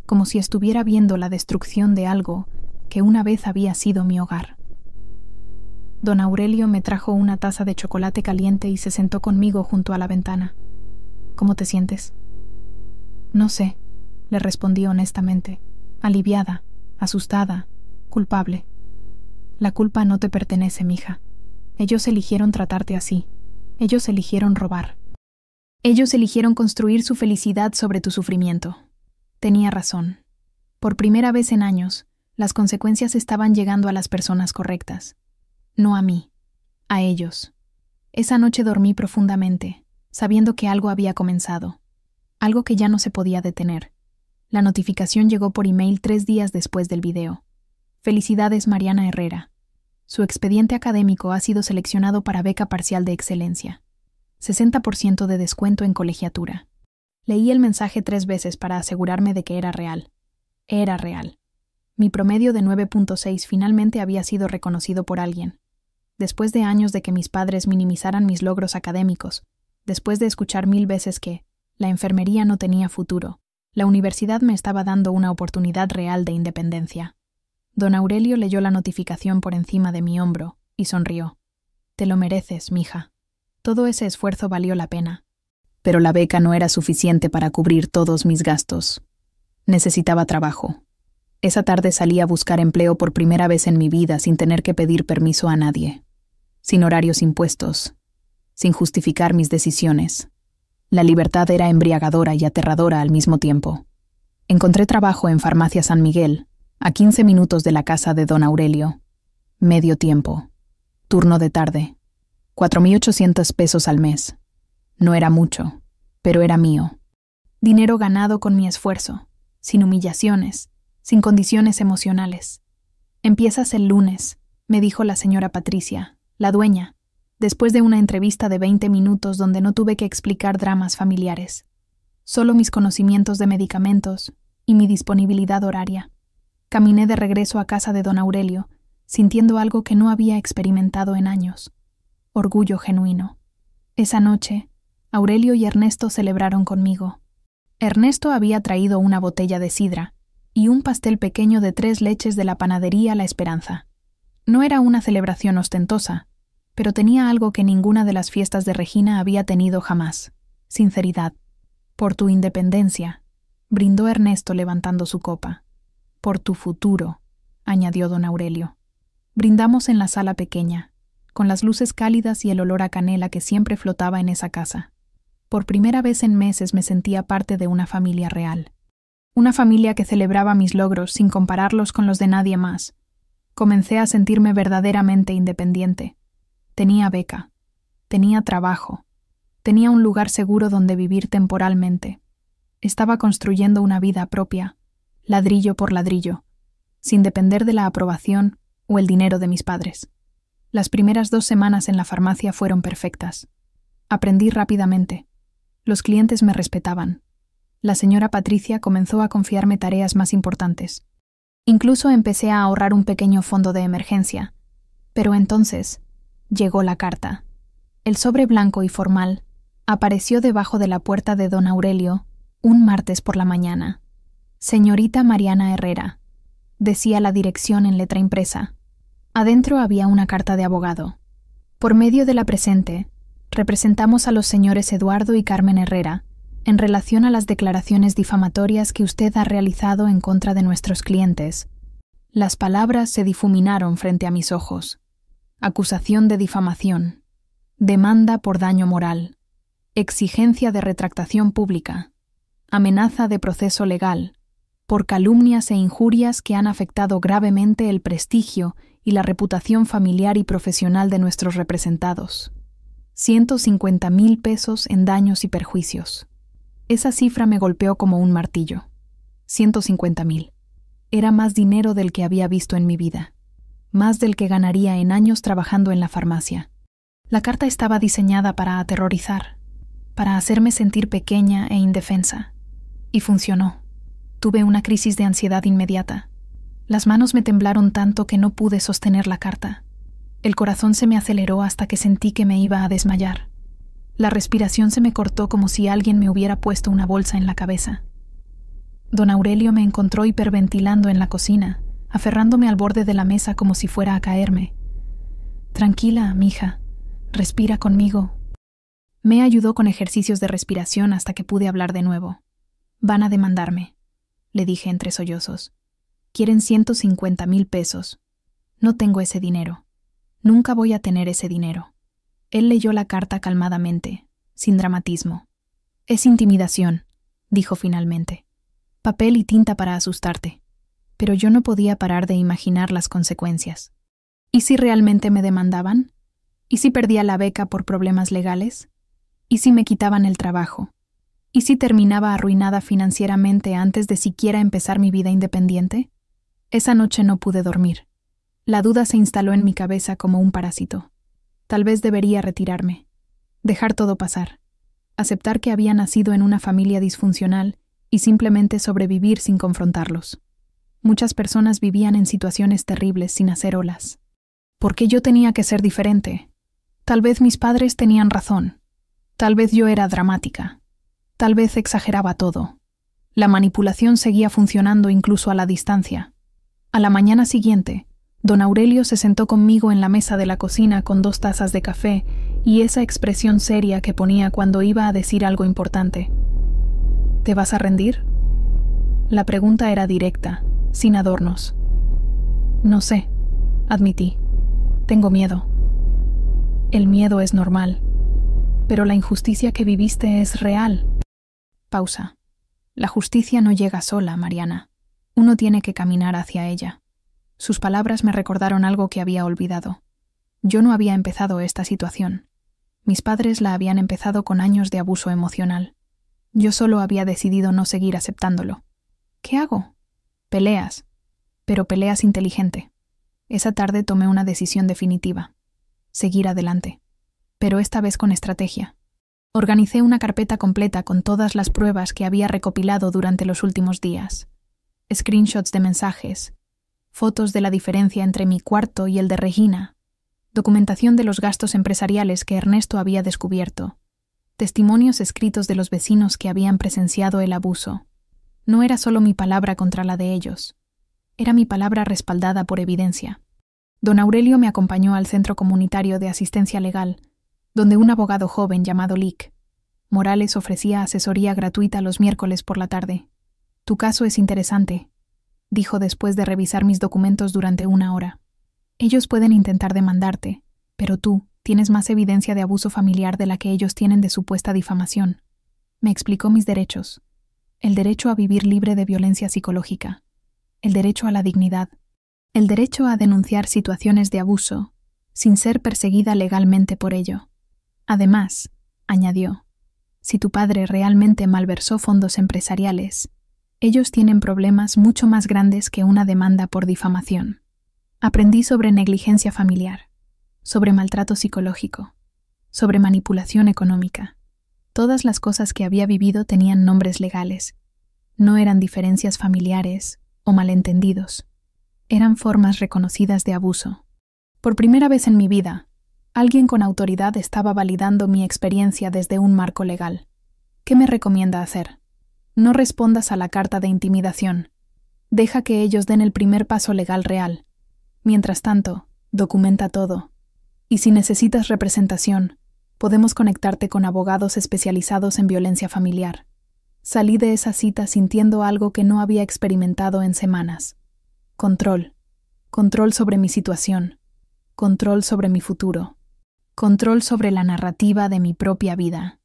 como si estuviera viendo la destrucción de algo que una vez había sido mi hogar. Don Aurelio me trajo una taza de chocolate caliente y se sentó conmigo junto a la ventana. ¿Cómo te sientes? No sé, le respondí honestamente, aliviada, asustada, culpable. La culpa no te pertenece, mija. Ellos eligieron tratarte así. Ellos eligieron robar. Ellos eligieron construir su felicidad sobre tu sufrimiento. Tenía razón. Por primera vez en años, las consecuencias estaban llegando a las personas correctas. No a mí, a ellos. Esa noche dormí profundamente, sabiendo que algo había comenzado. Algo que ya no se podía detener. La notificación llegó por email 3 días después del video. Felicidades, Mariana Herrera. Su expediente académico ha sido seleccionado para beca parcial de excelencia. 60% de descuento en colegiatura. Leí el mensaje 3 veces para asegurarme de que era real. Era real. Mi promedio de 9.6 finalmente había sido reconocido por alguien. Después de años de que mis padres minimizaran mis logros académicos, después de escuchar 1000 veces que la enfermería no tenía futuro, la universidad me estaba dando una oportunidad real de independencia. Don Aurelio leyó la notificación por encima de mi hombro y sonrió. Te lo mereces, mija. Todo ese esfuerzo valió la pena. Pero la beca no era suficiente para cubrir todos mis gastos. Necesitaba trabajo. Esa tarde salí a buscar empleo por primera vez en mi vida sin tener que pedir permiso a nadie. Sin horarios impuestos. Sin justificar mis decisiones. La libertad era embriagadora y aterradora al mismo tiempo. Encontré trabajo en Farmacia San Miguel, a 15 minutos de la casa de don Aurelio. Medio tiempo. Turno de tarde. 4.800 pesos al mes. No era mucho, pero era mío. Dinero ganado con mi esfuerzo, sin humillaciones, sin condiciones emocionales. Empiezas el lunes, me dijo la señora Patricia, la dueña, después de una entrevista de 20 minutos donde no tuve que explicar dramas familiares. Solo mis conocimientos de medicamentos y mi disponibilidad horaria. Caminé de regreso a casa de don Aurelio, sintiendo algo que no había experimentado en años. Orgullo genuino. Esa noche, Aurelio y Ernesto celebraron conmigo. Ernesto había traído una botella de sidra y un pastel pequeño de 3 leches de la panadería La Esperanza. No era una celebración ostentosa, pero tenía algo que ninguna de las fiestas de Regina había tenido jamás: sinceridad. Por tu independencia, brindó Ernesto levantando su copa. Por tu futuro, añadió don Aurelio. Brindamos en la sala pequeña, con las luces cálidas y el olor a canela que siempre flotaba en esa casa. Por primera vez en meses me sentía parte de una familia real. Una familia que celebraba mis logros sin compararlos con los de nadie más. Comencé a sentirme verdaderamente independiente. Tenía beca. Tenía trabajo. Tenía un lugar seguro donde vivir temporalmente. Estaba construyendo una vida propia, ladrillo por ladrillo, sin depender de la aprobación o el dinero de mis padres. Las primeras 2 semanas en la farmacia fueron perfectas. Aprendí rápidamente. Los clientes me respetaban. La señora Patricia comenzó a confiarme tareas más importantes. Incluso empecé a ahorrar un pequeño fondo de emergencia. Pero entonces llegó la carta. El sobre blanco y formal apareció debajo de la puerta de don Aurelio un martes por la mañana. Señorita Mariana Herrera, decía la dirección en letra impresa. Adentro había una carta de abogado. Por medio de la presente, representamos a los señores Eduardo y Carmen Herrera en relación a las declaraciones difamatorias que usted ha realizado en contra de nuestros clientes. Las palabras se difuminaron frente a mis ojos. Acusación de difamación. Demanda por daño moral. Exigencia de retractación pública. Amenaza de proceso legal. Por calumnias e injurias que han afectado gravemente el prestigio y la reputación familiar y profesional de nuestros representados. 150,000 pesos en daños y perjuicios. Esa cifra me golpeó como un martillo. 150,000. Era más dinero del que había visto en mi vida. Más del que ganaría en años trabajando en la farmacia. La carta estaba diseñada para aterrorizar, para hacerme sentir pequeña e indefensa. Y funcionó. Tuve una crisis de ansiedad inmediata. Las manos me temblaron tanto que no pude sostener la carta. El corazón se me aceleró hasta que sentí que me iba a desmayar. La respiración se me cortó como si alguien me hubiera puesto una bolsa en la cabeza. Don Aurelio me encontró hiperventilando en la cocina, aferrándome al borde de la mesa como si fuera a caerme. Tranquila, mija. Respira conmigo. Me ayudó con ejercicios de respiración hasta que pude hablar de nuevo. Van a demandarme, le dije entre sollozos. Quieren 150,000 pesos. No tengo ese dinero. Nunca voy a tener ese dinero. Él leyó la carta calmadamente, sin dramatismo. Es intimidación, dijo finalmente. Papel y tinta para asustarte. Pero yo no podía parar de imaginar las consecuencias. ¿Y si realmente me demandaban? ¿Y si perdía la beca por problemas legales? ¿Y si me quitaban el trabajo? ¿Y si terminaba arruinada financieramente antes de siquiera empezar mi vida independiente? Esa noche no pude dormir. La duda se instaló en mi cabeza como un parásito. Tal vez debería retirarme. Dejar todo pasar. Aceptar que había nacido en una familia disfuncional y simplemente sobrevivir sin confrontarlos. Muchas personas vivían en situaciones terribles sin hacer olas. ¿Por qué yo tenía que ser diferente? Tal vez mis padres tenían razón. Tal vez yo era dramática. Tal vez exageraba todo. La manipulación seguía funcionando incluso a la distancia. A la mañana siguiente, don Aurelio se sentó conmigo en la mesa de la cocina con 2 tazas de café y esa expresión seria que ponía cuando iba a decir algo importante. ¿Te vas a rendir? La pregunta era directa, sin adornos. No sé, admití. Tengo miedo. El miedo es normal, pero la injusticia que viviste es real. Pausa. La justicia no llega sola, Mariana. Uno tiene que caminar hacia ella. Sus palabras me recordaron algo que había olvidado. Yo no había empezado esta situación. Mis padres la habían empezado con años de abuso emocional. Yo solo había decidido no seguir aceptándolo. ¿Qué hago? Peleas. Pero peleas inteligente. Esa tarde tomé una decisión definitiva. Seguir adelante. Pero esta vez con estrategia. Organicé una carpeta completa con todas las pruebas que había recopilado durante los últimos días. Screenshots de mensajes, fotos de la diferencia entre mi cuarto y el de Regina, documentación de los gastos empresariales que Ernesto había descubierto, testimonios escritos de los vecinos que habían presenciado el abuso. No era solo mi palabra contra la de ellos. Era mi palabra respaldada por evidencia. Don Aurelio me acompañó al Centro Comunitario de Asistencia Legal, donde un abogado joven llamado Lick Morales ofrecía asesoría gratuita los miércoles por la tarde. Tu caso es interesante, dijo después de revisar mis documentos durante 1 hora. Ellos pueden intentar demandarte, pero tú tienes más evidencia de abuso familiar de la que ellos tienen de supuesta difamación. Me explicó mis derechos. El derecho a vivir libre de violencia psicológica. El derecho a la dignidad. El derecho a denunciar situaciones de abuso, sin ser perseguida legalmente por ello. Además, añadió, si tu padre realmente malversó fondos empresariales, ellos tienen problemas mucho más grandes que una demanda por difamación. Aprendí sobre negligencia familiar, sobre maltrato psicológico, sobre manipulación económica. Todas las cosas que había vivido tenían nombres legales. No eran diferencias familiares o malentendidos. Eran formas reconocidas de abuso. Por primera vez en mi vida, alguien con autoridad estaba validando mi experiencia desde un marco legal. ¿Qué me recomienda hacer? No respondas a la carta de intimidación. Deja que ellos den el primer paso legal real. Mientras tanto, documenta todo. Y si necesitas representación, podemos conectarte con abogados especializados en violencia familiar. Salí de esa cita sintiendo algo que no había experimentado en semanas. Control. Control sobre mi situación. Control sobre mi futuro. Control sobre la narrativa de mi propia vida.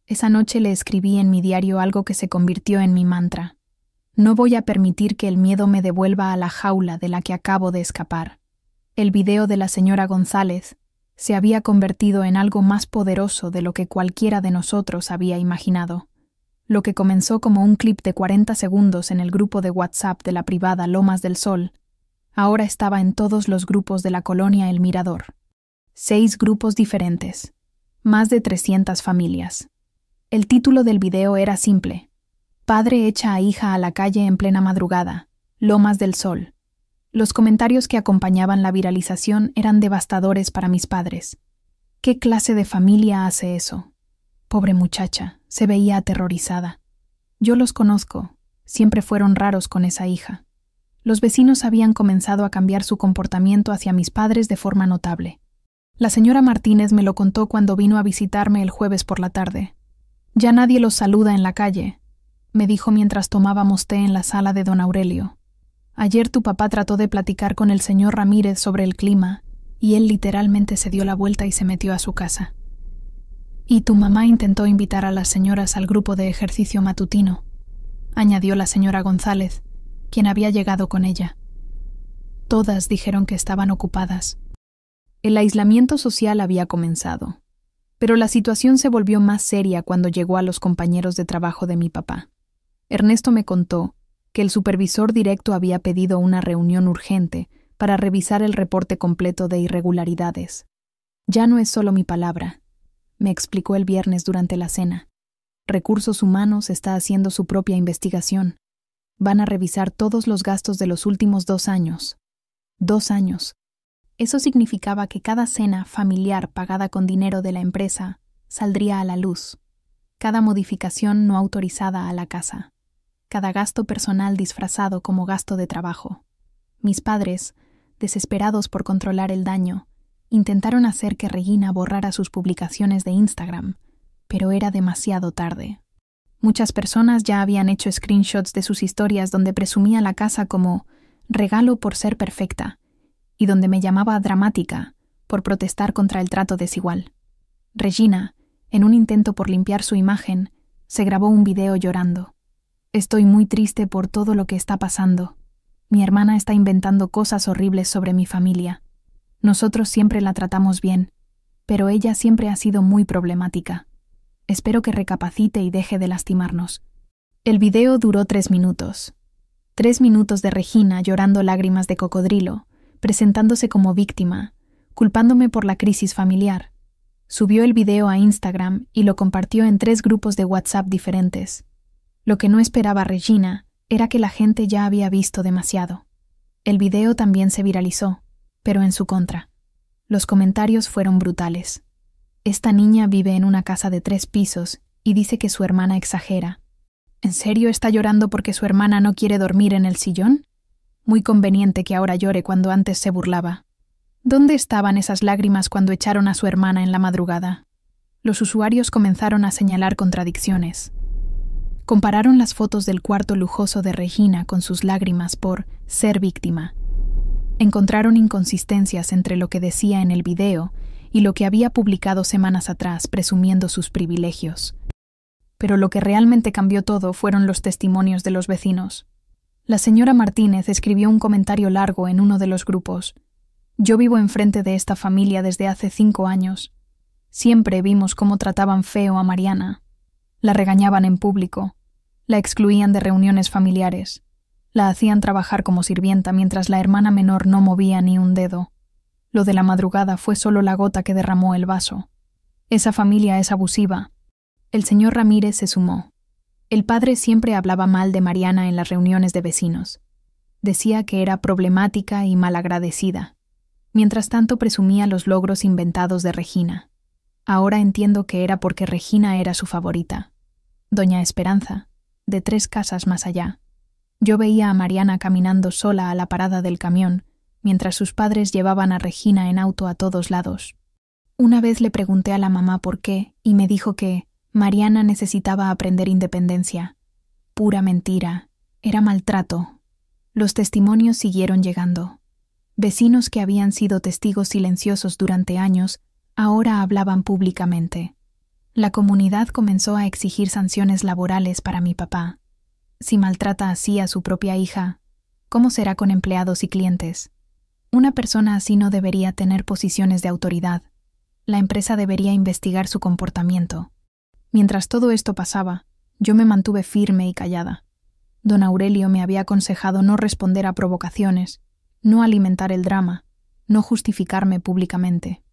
Esa noche le escribí en mi diario algo que se convirtió en mi mantra. No voy a permitir que el miedo me devuelva a la jaula de la que acabo de escapar. El video de la señora González se había convertido en algo más poderoso de lo que cualquiera de nosotros había imaginado. Lo que comenzó como un clip de 40 segundos en el grupo de WhatsApp de la privada Lomas del Sol, ahora estaba en todos los grupos de la colonia El Mirador. 6 grupos diferentes. Más de 300 familias. El título del video era simple. Padre echa a hija a la calle en plena madrugada. Lomas del Sol. Los comentarios que acompañaban la viralización eran devastadores para mis padres. ¿Qué clase de familia hace eso? Pobre muchacha, se veía aterrorizada. Yo los conozco. Siempre fueron raros con esa hija. Los vecinos habían comenzado a cambiar su comportamiento hacia mis padres de forma notable. La señora Martínez me lo contó cuando vino a visitarme el jueves por la tarde. Ya nadie los saluda en la calle, me dijo mientras tomábamos té en la sala de don Aurelio. Ayer tu papá trató de platicar con el señor Ramírez sobre el clima y él literalmente se dio la vuelta y se metió a su casa. Y tu mamá intentó invitar a las señoras al grupo de ejercicio matutino, añadió la señora González, quien había llegado con ella. Todas dijeron que estaban ocupadas. El aislamiento social había comenzado, pero la situación se volvió más seria cuando llegó a los compañeros de trabajo de mi papá. Ernesto me contó que el supervisor directo había pedido una reunión urgente para revisar el reporte completo de irregularidades. Ya no es solo mi palabra, me explicó el viernes durante la cena. Recursos Humanos está haciendo su propia investigación. Van a revisar todos los gastos de los últimos 2 años. 2 años. Eso significaba que cada cena familiar pagada con dinero de la empresa saldría a la luz. Cada modificación no autorizada a la casa. Cada gasto personal disfrazado como gasto de trabajo. Mis padres, desesperados por controlar el daño, intentaron hacer que Regina borrara sus publicaciones de Instagram, pero era demasiado tarde. Muchas personas ya habían hecho screenshots de sus historias donde presumía la casa como regalo por ser perfecta y donde me llamaba dramática por protestar contra el trato desigual. Regina, en un intento por limpiar su imagen, se grabó un video llorando. Estoy muy triste por todo lo que está pasando. Mi hermana está inventando cosas horribles sobre mi familia. Nosotros siempre la tratamos bien, pero ella siempre ha sido muy problemática. Espero que recapacite y deje de lastimarnos. El video duró 3 minutos. 3 minutos de Regina llorando lágrimas de cocodrilo, presentándose como víctima, culpándome por la crisis familiar. Subió el video a Instagram y lo compartió en 3 grupos de WhatsApp diferentes. Lo que no esperaba Regina era que la gente ya había visto demasiado. El video también se viralizó, pero en su contra. Los comentarios fueron brutales. Esta niña vive en una casa de 3 pisos y dice que su hermana exagera. ¿En serio está llorando porque su hermana no quiere dormir en el sillón? Muy conveniente que ahora llore cuando antes se burlaba. ¿Dónde estaban esas lágrimas cuando echaron a su hermana en la madrugada? Los usuarios comenzaron a señalar contradicciones. Compararon las fotos del cuarto lujoso de Regina con sus lágrimas por ser víctima. Encontraron inconsistencias entre lo que decía en el video y lo que había publicado semanas atrás presumiendo sus privilegios. Pero lo que realmente cambió todo fueron los testimonios de los vecinos. La señora Martínez escribió un comentario largo en uno de los grupos. Yo vivo enfrente de esta familia desde hace 5 años. Siempre vimos cómo trataban feo a Mariana. La regañaban en público, la excluían de reuniones familiares, la hacían trabajar como sirvienta mientras la hermana menor no movía ni un dedo. Lo de la madrugada fue solo la gota que derramó el vaso. Esa familia es abusiva. El señor Ramírez se sumó. El padre siempre hablaba mal de Mariana en las reuniones de vecinos. Decía que era problemática y malagradecida. Mientras tanto presumía los logros inventados de Regina. Ahora entiendo que era porque Regina era su favorita. Doña Esperanza, de 3 casas más allá. Yo veía a Mariana caminando sola a la parada del camión, mientras sus padres llevaban a Regina en auto a todos lados. Una vez le pregunté a la mamá por qué, y me dijo que Mariana necesitaba aprender independencia. Pura mentira. Era maltrato. Los testimonios siguieron llegando. Vecinos que habían sido testigos silenciosos durante años, ahora hablaban públicamente. La comunidad comenzó a exigir sanciones laborales para mi papá. Si maltrata así a su propia hija, ¿cómo será con empleados y clientes? Una persona así no debería tener posiciones de autoridad. La empresa debería investigar su comportamiento. Mientras todo esto pasaba, yo me mantuve firme y callada. Don Aurelio me había aconsejado no responder a provocaciones, no alimentar el drama, no justificarme públicamente.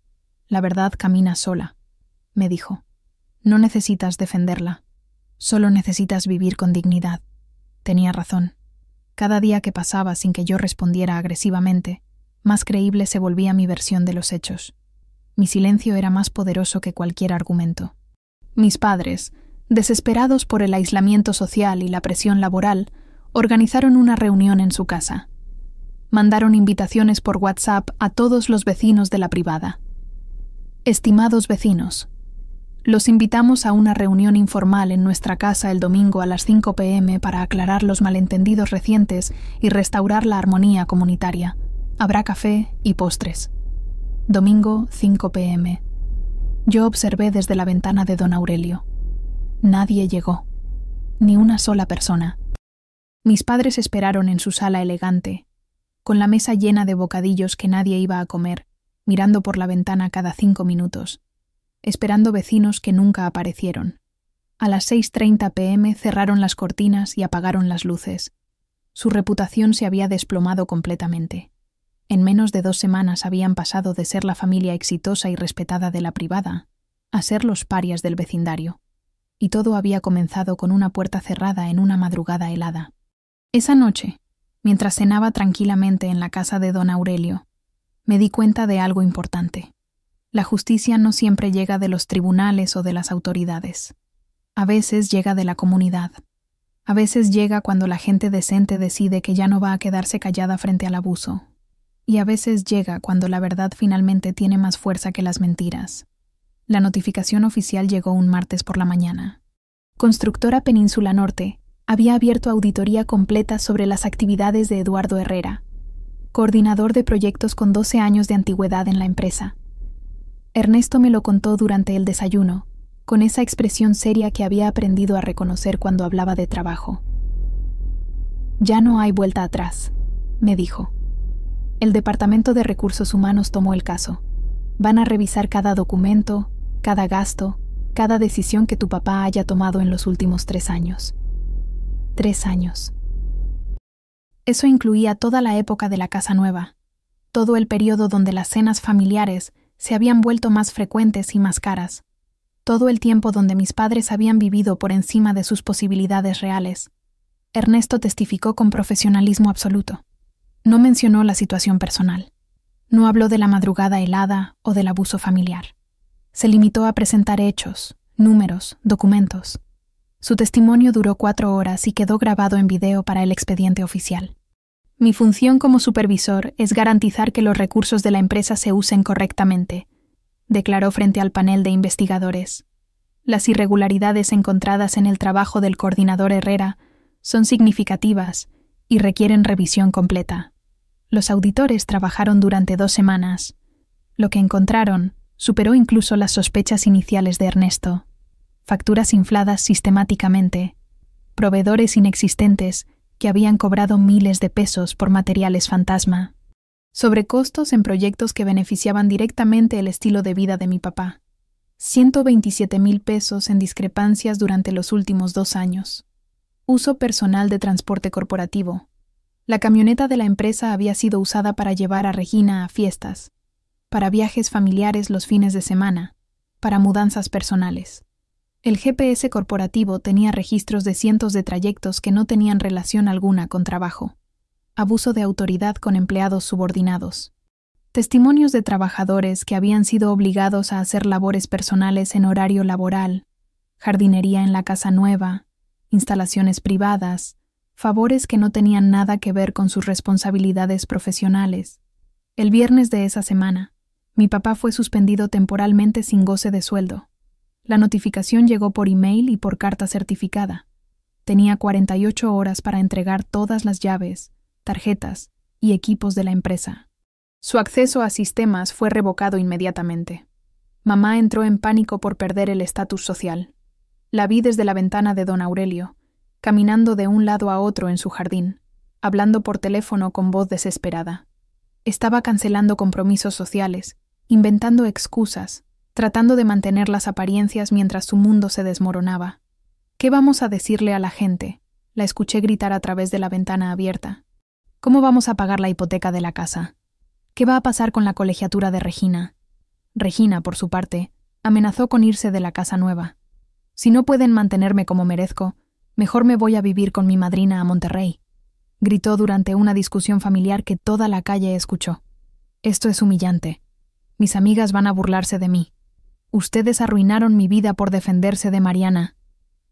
La verdad camina sola, me dijo. No necesitas defenderla, solo necesitas vivir con dignidad. Tenía razón. Cada día que pasaba sin que yo respondiera agresivamente, más creíble se volvía mi versión de los hechos. Mi silencio era más poderoso que cualquier argumento. Mis padres, desesperados por el aislamiento social y la presión laboral, organizaron una reunión en su casa. Mandaron invitaciones por WhatsApp a todos los vecinos de la privada. Estimados vecinos, Los invitamos a una reunión informal en nuestra casa el domingo a las 5 p.m. para aclarar los malentendidos recientes y restaurar la armonía comunitaria. Habrá café y postres. Domingo, 5 p.m. Yo observé desde la ventana de don Aurelio. Nadie llegó. Ni una sola persona. Mis padres esperaron en su sala elegante, con la mesa llena de bocadillos que nadie iba a comer, mirando por la ventana cada 5 minutos, esperando vecinos que nunca aparecieron. A las 6:30 p.m. cerraron las cortinas y apagaron las luces. Su reputación se había desplomado completamente. En menos de 2 semanas habían pasado de ser la familia exitosa y respetada de la privada a ser los parias del vecindario. Y todo había comenzado con una puerta cerrada en una madrugada helada. Esa noche, mientras cenaba tranquilamente en la casa de don Aurelio, me di cuenta de algo importante. La justicia no siempre llega de los tribunales o de las autoridades. A veces llega de la comunidad. A veces llega cuando la gente decente decide que ya no va a quedarse callada frente al abuso. Y a veces llega cuando la verdad finalmente tiene más fuerza que las mentiras. La notificación oficial llegó un martes por la mañana. Constructora Península Norte había abierto auditoría completa sobre las actividades de Eduardo Herrera, coordinador de proyectos con 12 años de antigüedad en la empresa. Ernesto me lo contó durante el desayuno, con esa expresión seria que había aprendido a reconocer cuando hablaba de trabajo. Ya no hay vuelta atrás, me dijo. El Departamento de Recursos Humanos tomó el caso. Van a revisar cada documento, cada gasto, cada decisión que tu papá haya tomado en los últimos 3 años. 3 años. Eso incluía toda la época de la casa nueva, todo el periodo donde las cenas familiares se habían vuelto más frecuentes y más caras, todo el tiempo donde mis padres habían vivido por encima de sus posibilidades reales. Ernesto testificó con profesionalismo absoluto. No mencionó la situación personal. No habló de la madrugada helada o del abuso familiar. Se limitó a presentar hechos, números, documentos. Su testimonio duró 4 horas y quedó grabado en video para el expediente oficial. Mi función como supervisor es garantizar que los recursos de la empresa se usen correctamente, declaró frente al panel de investigadores. Las irregularidades encontradas en el trabajo del coordinador Herrera son significativas y requieren revisión completa. Los auditores trabajaron durante 2 semanas. Lo que encontraron superó incluso las sospechas iniciales de Ernesto. Facturas infladas sistemáticamente, proveedores inexistentes que habían cobrado miles de pesos por materiales fantasma, sobrecostos en proyectos que beneficiaban directamente el estilo de vida de mi papá, 127,000 pesos en discrepancias durante los últimos 2 años, uso personal de transporte corporativo. La camioneta de la empresa había sido usada para llevar a Regina a fiestas, para viajes familiares los fines de semana, para mudanzas personales. El GPS corporativo tenía registros de cientos de trayectos que no tenían relación alguna con trabajo. Abuso de autoridad con empleados subordinados. Testimonios de trabajadores que habían sido obligados a hacer labores personales en horario laboral, jardinería en la casa nueva, instalaciones privadas, favores que no tenían nada que ver con sus responsabilidades profesionales. El viernes de esa semana, mi papá fue suspendido temporalmente sin goce de sueldo. La notificación llegó por email y por carta certificada. Tenía 48 horas para entregar todas las llaves, tarjetas y equipos de la empresa. Su acceso a sistemas fue revocado inmediatamente. Mamá entró en pánico por perder el estatus social. La vi desde la ventana de don Aurelio, caminando de un lado a otro en su jardín, hablando por teléfono con voz desesperada. Estaba cancelando compromisos sociales, inventando excusas, tratando de mantener las apariencias mientras su mundo se desmoronaba. ¿Qué vamos a decirle a la gente?, la escuché gritar a través de la ventana abierta. ¿Cómo vamos a pagar la hipoteca de la casa? ¿Qué va a pasar con la colegiatura de Regina? Regina, por su parte, amenazó con irse de la casa nueva. Si no pueden mantenerme como merezco, mejor me voy a vivir con mi madrina a Monterrey, gritó durante una discusión familiar que toda la calle escuchó. Esto es humillante. Mis amigas van a burlarse de mí. Ustedes arruinaron mi vida por defenderse de Mariana.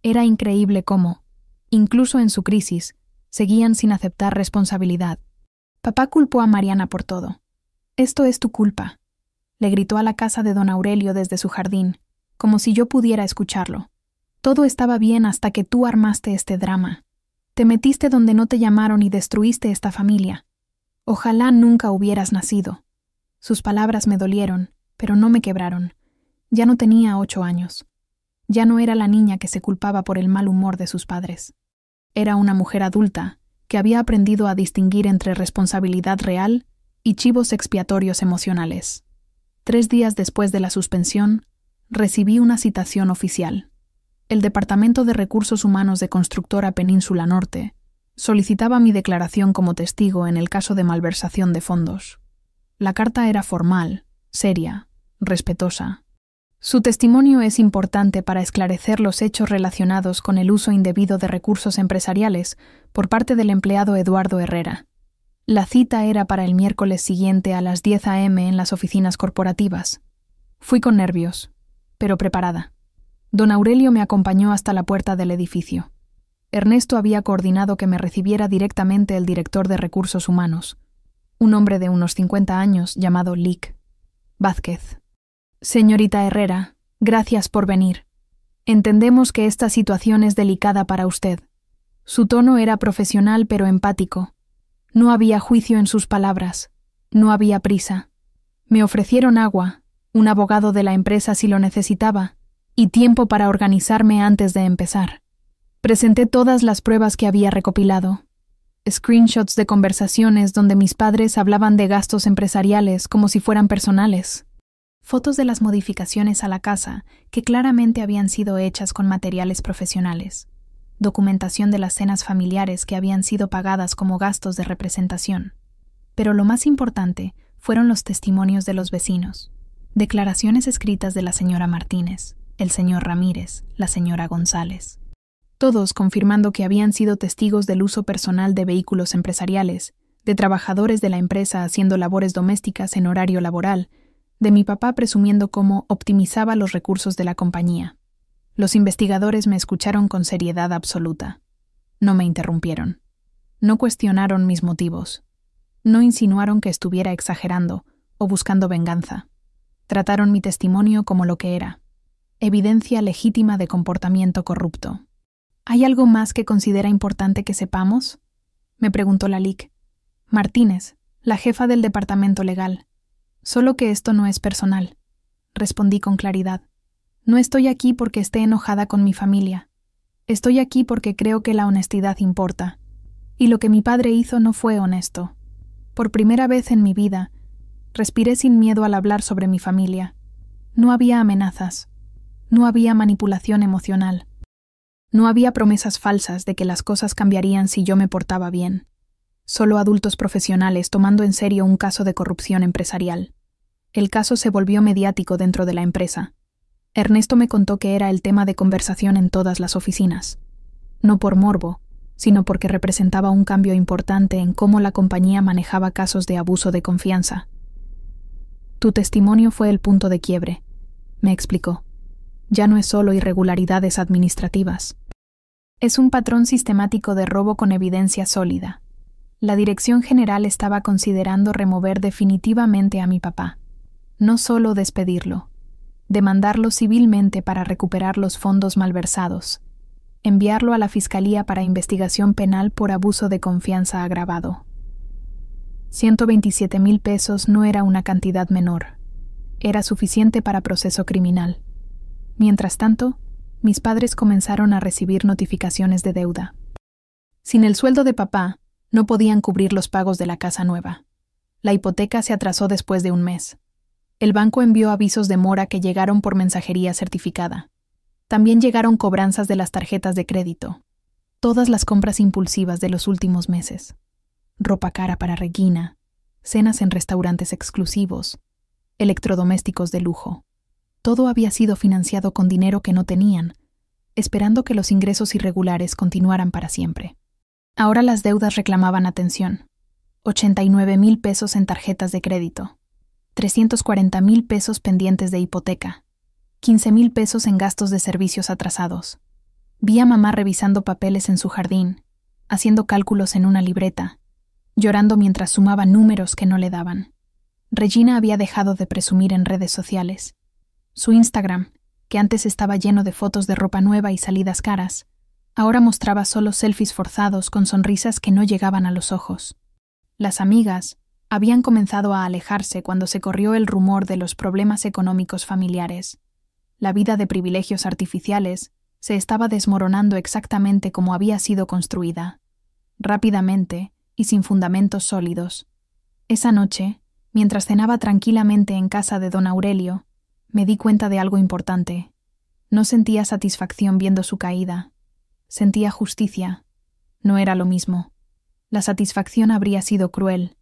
Era increíble cómo, incluso en su crisis, seguían sin aceptar responsabilidad. Papá culpó a Mariana por todo. Esto es tu culpa, le gritó a la casa de don Aurelio desde su jardín, como si yo pudiera escucharlo. Todo estaba bien hasta que tú armaste este drama. Te metiste donde no te llamaron y destruiste esta familia. Ojalá nunca hubieras nacido. Sus palabras me dolieron, pero no me quebraron. Ya no tenía 8 años. Ya no era la niña que se culpaba por el mal humor de sus padres. Era una mujer adulta que había aprendido a distinguir entre responsabilidad real y chivos expiatorios emocionales. 3 días después de la suspensión, recibí una citación oficial. El Departamento de Recursos Humanos de Constructora Península Norte solicitaba mi declaración como testigo en el caso de malversación de fondos. La carta era formal, seria, respetuosa. Su testimonio es importante para esclarecer los hechos relacionados con el uso indebido de recursos empresariales por parte del empleado Eduardo Herrera. La cita era para el miércoles siguiente a las 10 a.m. en las oficinas corporativas. Fui con nervios, pero preparada. Don Aurelio me acompañó hasta la puerta del edificio. Ernesto había coordinado que me recibiera directamente el director de Recursos Humanos, un hombre de unos 50 años llamado Lick Vázquez. Señorita Herrera, gracias por venir. Entendemos que esta situación es delicada para usted. Su tono era profesional pero empático. No había juicio en sus palabras. No había prisa. Me ofrecieron agua, un abogado de la empresa si lo necesitaba, y tiempo para organizarme antes de empezar. Presenté todas las pruebas que había recopilado. Screenshots de conversaciones donde mis padres hablaban de gastos empresariales como si fueran personales. Fotos de las modificaciones a la casa que claramente habían sido hechas con materiales profesionales. Documentación de las cenas familiares que habían sido pagadas como gastos de representación. Pero lo más importante fueron los testimonios de los vecinos. Declaraciones escritas de la señora Martínez, el señor Ramírez, la señora González. Todos confirmando que habían sido testigos del uso personal de vehículos empresariales, de trabajadores de la empresa haciendo labores domésticas en horario laboral, de mi papá presumiendo cómo optimizaba los recursos de la compañía. Los investigadores me escucharon con seriedad absoluta. No me interrumpieron. No cuestionaron mis motivos. No insinuaron que estuviera exagerando o buscando venganza. Trataron mi testimonio como lo que era: evidencia legítima de comportamiento corrupto. ¿Hay algo más que considera importante que sepamos?, me preguntó la Lick. Martínez, la jefa del departamento legal. Solo que esto no es personal, respondí con claridad. No estoy aquí porque esté enojada con mi familia. Estoy aquí porque creo que la honestidad importa. Y lo que mi padre hizo no fue honesto. Por primera vez en mi vida, respiré sin miedo al hablar sobre mi familia. No había amenazas. No había manipulación emocional. No había promesas falsas de que las cosas cambiarían si yo me portaba bien. Solo adultos profesionales tomando en serio un caso de corrupción empresarial. El caso se volvió mediático dentro de la empresa. Ernesto me contó que era el tema de conversación en todas las oficinas. No por morbo, sino porque representaba un cambio importante en cómo la compañía manejaba casos de abuso de confianza. Tu testimonio fue el punto de quiebre, me explicó. Ya no es solo irregularidades administrativas. Es un patrón sistemático de robo con evidencia sólida. La dirección general estaba considerando remover definitivamente a mi papá. No solo despedirlo, demandarlo civilmente para recuperar los fondos malversados, enviarlo a la Fiscalía para investigación penal por abuso de confianza agravado. 127,000 pesos no era una cantidad menor. Era suficiente para proceso criminal. Mientras tanto, mis padres comenzaron a recibir notificaciones de deuda. Sin el sueldo de papá, no podían cubrir los pagos de la casa nueva. La hipoteca se atrasó después de un mes. El banco envió avisos de mora que llegaron por mensajería certificada. También llegaron cobranzas de las tarjetas de crédito. Todas las compras impulsivas de los últimos meses. Ropa cara para Regina, cenas en restaurantes exclusivos, electrodomésticos de lujo. Todo había sido financiado con dinero que no tenían, esperando que los ingresos irregulares continuaran para siempre. Ahora las deudas reclamaban atención. 89,000 pesos en tarjetas de crédito, 340,000 pesos pendientes de hipoteca, 15,000 pesos en gastos de servicios atrasados. Vi a mamá revisando papeles en su jardín, haciendo cálculos en una libreta, llorando mientras sumaba números que no le daban. Regina había dejado de presumir en redes sociales. Su Instagram, que antes estaba lleno de fotos de ropa nueva y salidas caras, ahora mostraba solo selfies forzados con sonrisas que no llegaban a los ojos. Las amigas habían comenzado a alejarse cuando se corrió el rumor de los problemas económicos familiares. La vida de privilegios artificiales se estaba desmoronando exactamente como había sido construida, rápidamente y sin fundamentos sólidos. Esa noche, mientras cenaba tranquilamente en casa de don Aurelio, me di cuenta de algo importante. No sentía satisfacción viendo su caída. Sentía justicia. No era lo mismo. La satisfacción habría sido cruel,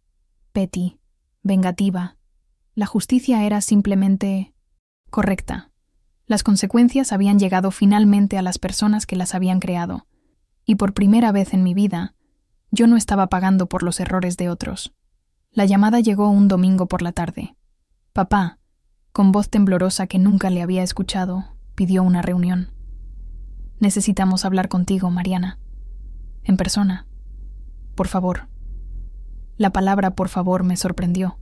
petty, vengativa. La justicia era simplemente correcta. Las consecuencias habían llegado finalmente a las personas que las habían creado, y por primera vez en mi vida, yo no estaba pagando por los errores de otros. La llamada llegó un domingo por la tarde. Papá, con voz temblorosa que nunca le había escuchado, pidió una reunión. Necesitamos hablar contigo, Mariana. En persona. Por favor. La palabra por favor me sorprendió.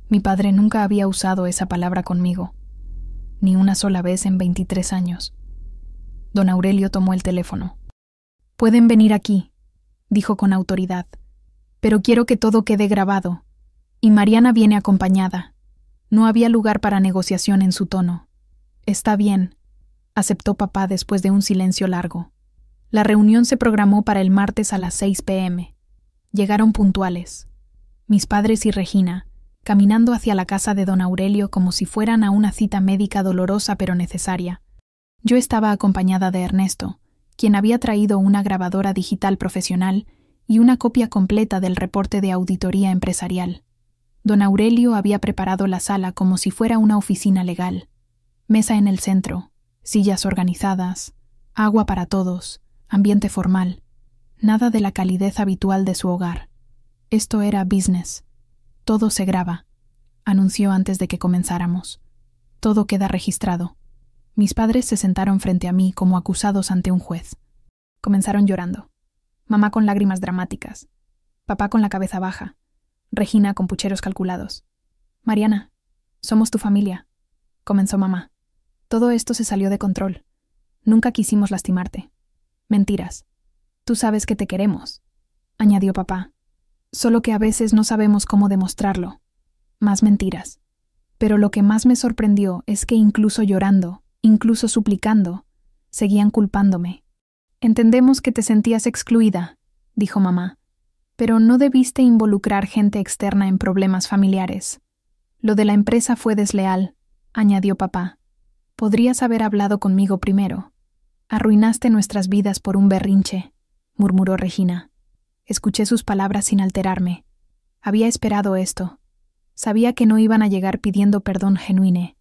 Mi padre nunca había usado esa palabra conmigo, ni una sola vez en 23 años. Don Aurelio tomó el teléfono. Pueden venir aquí, dijo con autoridad, pero quiero que todo quede grabado. Y Mariana viene acompañada. No había lugar para negociación en su tono. Está bien, aceptó papá después de un silencio largo. La reunión se programó para el martes a las 6 p.m. Llegaron puntuales. Mis padres y Regina, caminando hacia la casa de don Aurelio como si fueran a una cita médica dolorosa pero necesaria. Yo estaba acompañada de Ernesto, quien había traído una grabadora digital profesional y una copia completa del reporte de auditoría empresarial. Don Aurelio había preparado la sala como si fuera una oficina legal. Mesa en el centro, sillas organizadas, agua para todos, ambiente formal. Nada de la calidez habitual de su hogar. Esto era business. Todo se graba, anunció antes de que comenzáramos. Todo queda registrado. Mis padres se sentaron frente a mí como acusados ante un juez. Comenzaron llorando. Mamá con lágrimas dramáticas. Papá con la cabeza baja. Regina con pucheros calculados. Mariana, somos tu familia, comenzó mamá. Todo esto se salió de control. Nunca quisimos lastimarte. Mentiras. Tú sabes que te queremos, añadió papá. Solo que a veces no sabemos cómo demostrarlo. Más mentiras. Pero lo que más me sorprendió es que incluso llorando, incluso suplicando, seguían culpándome. Entendemos que te sentías excluida, dijo mamá, pero no debiste involucrar gente externa en problemas familiares. Lo de la empresa fue desleal, añadió papá. Podrías haber hablado conmigo primero. Arruinaste nuestras vidas por un berrinche, murmuró Regina. Escuché sus palabras sin alterarme. Había esperado esto. Sabía que no iban a llegar pidiendo perdón genuino.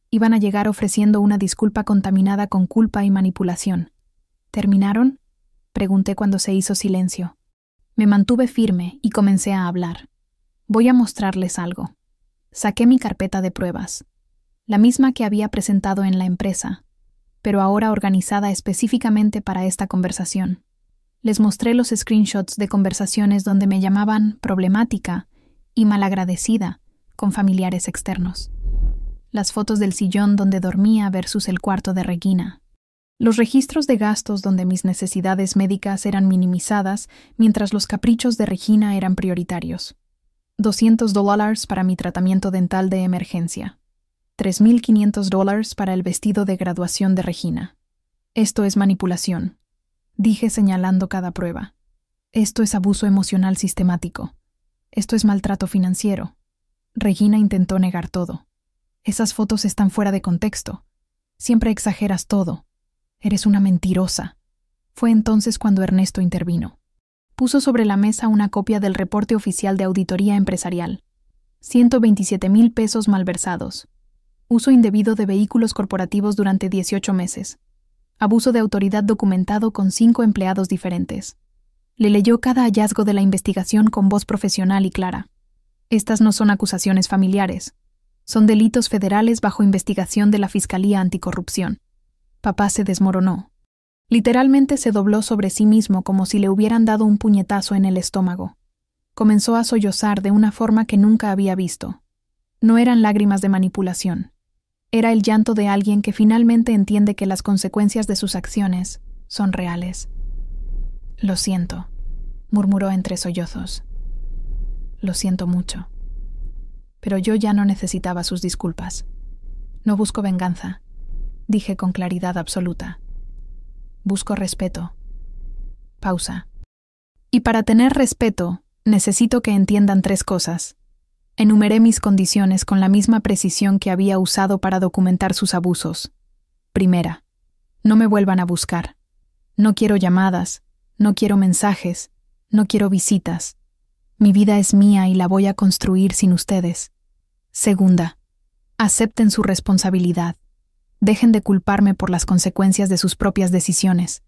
Iban a llegar ofreciendo una disculpa contaminada con culpa y manipulación. ¿Terminaron?, pregunté cuando se hizo silencio. Me mantuve firme y comencé a hablar. Voy a mostrarles algo. Saqué mi carpeta de pruebas, la misma que había presentado en la empresa, pero ahora organizada específicamente para esta conversación. Les mostré los screenshots de conversaciones donde me llamaban problemática y malagradecida con familiares externos. Las fotos del sillón donde dormía versus el cuarto de Regina. Los registros de gastos donde mis necesidades médicas eran minimizadas mientras los caprichos de Regina eran prioritarios. $200 para mi tratamiento dental de emergencia. $3,500 para el vestido de graduación de Regina. Esto es manipulación, dije señalando cada prueba. Esto es abuso emocional sistemático. Esto es maltrato financiero. Regina intentó negar todo. Esas fotos están fuera de contexto. Siempre exageras todo. Eres una mentirosa. Fue entonces cuando Ernesto intervino. Puso sobre la mesa una copia del reporte oficial de auditoría empresarial. 127,000 pesos malversados. Uso indebido de vehículos corporativos durante 18 meses. Abuso de autoridad documentado con 5 empleados diferentes. Le leyó cada hallazgo de la investigación con voz profesional y clara. Estas no son acusaciones familiares. Son delitos federales bajo investigación de la Fiscalía Anticorrupción. Papá se desmoronó. Literalmente se dobló sobre sí mismo como si le hubieran dado un puñetazo en el estómago. Comenzó a sollozar de una forma que nunca había visto. No eran lágrimas de manipulación. Era el llanto de alguien que finalmente entiende que las consecuencias de sus acciones son reales. «Lo siento», murmuró entre sollozos. «Lo siento mucho». Pero yo ya no necesitaba sus disculpas. «No busco venganza», dije con claridad absoluta. «Busco respeto». Pausa. «Y para tener respeto, necesito que entiendan 3 cosas». Enumeré mis condiciones con la misma precisión que había usado para documentar sus abusos. Primera, no me vuelvan a buscar. No quiero llamadas, no quiero mensajes, no quiero visitas. Mi vida es mía y la voy a construir sin ustedes. Segunda, acepten su responsabilidad. Dejen de culparme por las consecuencias de sus propias decisiones.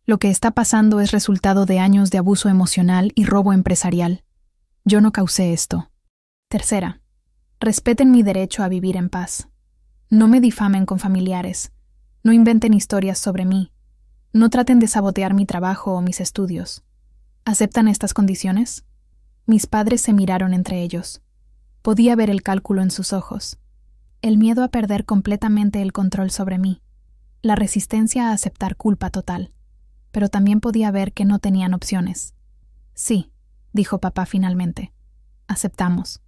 Lo que está pasando es resultado de años de abuso emocional y robo empresarial. Yo no causé esto. Tercera, respeten mi derecho a vivir en paz. No me difamen con familiares. No inventen historias sobre mí. No traten de sabotear mi trabajo o mis estudios. ¿Aceptan estas condiciones? Mis padres se miraron entre ellos. Podía ver el cálculo en sus ojos. El miedo a perder completamente el control sobre mí. La resistencia a aceptar culpa total. Pero también podía ver que no tenían opciones. «Sí», dijo papá finalmente. «Aceptamos».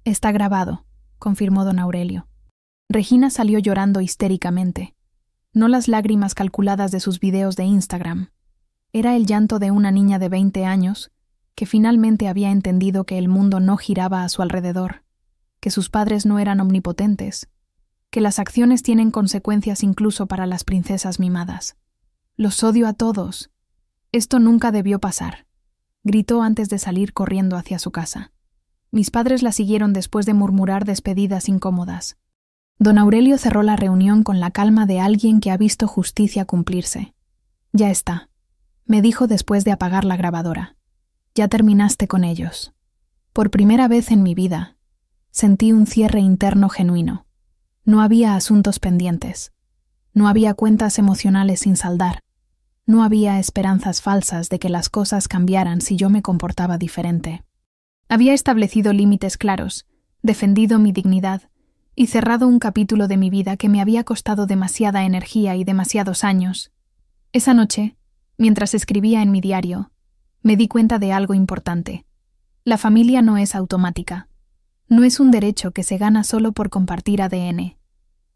«Está grabado», confirmó don Aurelio. Regina salió llorando histéricamente. No las lágrimas calculadas de sus videos de Instagram. Era el llanto de una niña de 20 años que finalmente había entendido que el mundo no giraba a su alrededor, que sus padres no eran omnipotentes, que las acciones tienen consecuencias incluso para las princesas mimadas. «Los odio a todos. Esto nunca debió pasar», gritó antes de salir corriendo hacia su casa. Mis padres la siguieron después de murmurar despedidas incómodas. Don Aurelio cerró la reunión con la calma de alguien que ha visto justicia cumplirse. «Ya está», me dijo después de apagar la grabadora. «Ya terminaste con ellos». Por primera vez en mi vida, sentí un cierre interno genuino. No había asuntos pendientes. No había cuentas emocionales sin saldar. No había esperanzas falsas de que las cosas cambiaran si yo me comportaba diferente. Había establecido límites claros, defendido mi dignidad y cerrado un capítulo de mi vida que me había costado demasiada energía y demasiados años. Esa noche, mientras escribía en mi diario, me di cuenta de algo importante. La familia no es automática. No es un derecho que se gana solo por compartir ADN.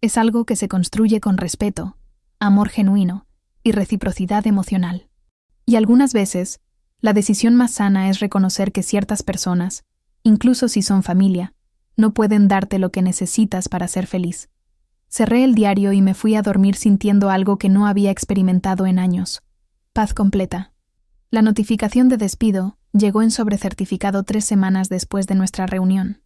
Es algo que se construye con respeto, amor genuino y reciprocidad emocional. Y algunas veces, la decisión más sana es reconocer que ciertas personas, incluso si son familia, no pueden darte lo que necesitas para ser feliz. Cerré el diario y me fui a dormir sintiendo algo que no había experimentado en años. Paz completa. La notificación de despido llegó en sobrecertificado 3 semanas después de nuestra reunión.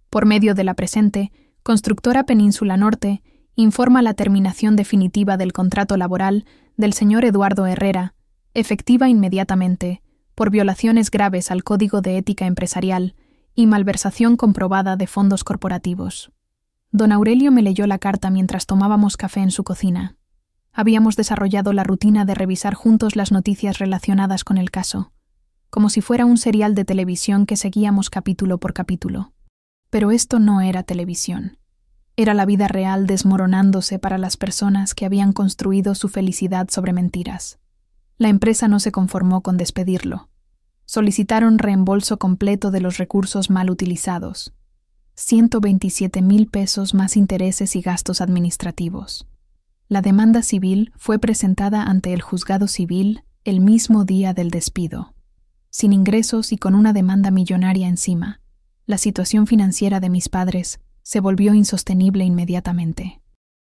Por medio de la presente, Constructora Península Norte informa la terminación definitiva del contrato laboral del señor Eduardo Herrera, efectiva inmediatamente, por violaciones graves al Código de Ética Empresarial y malversación comprobada de fondos corporativos. Don Aurelio me leyó la carta mientras tomábamos café en su cocina. Habíamos desarrollado la rutina de revisar juntos las noticias relacionadas con el caso, como si fuera un serial de televisión que seguíamos capítulo por capítulo. Pero esto no era televisión. Era la vida real desmoronándose para las personas que habían construido su felicidad sobre mentiras. La empresa no se conformó con despedirlo. Solicitaron reembolso completo de los recursos mal utilizados. 127,000 pesos más intereses y gastos administrativos. La demanda civil fue presentada ante el juzgado civil el mismo día del despido. Sin ingresos y con una demanda millonaria encima, la situación financiera de mis padres se volvió insostenible inmediatamente.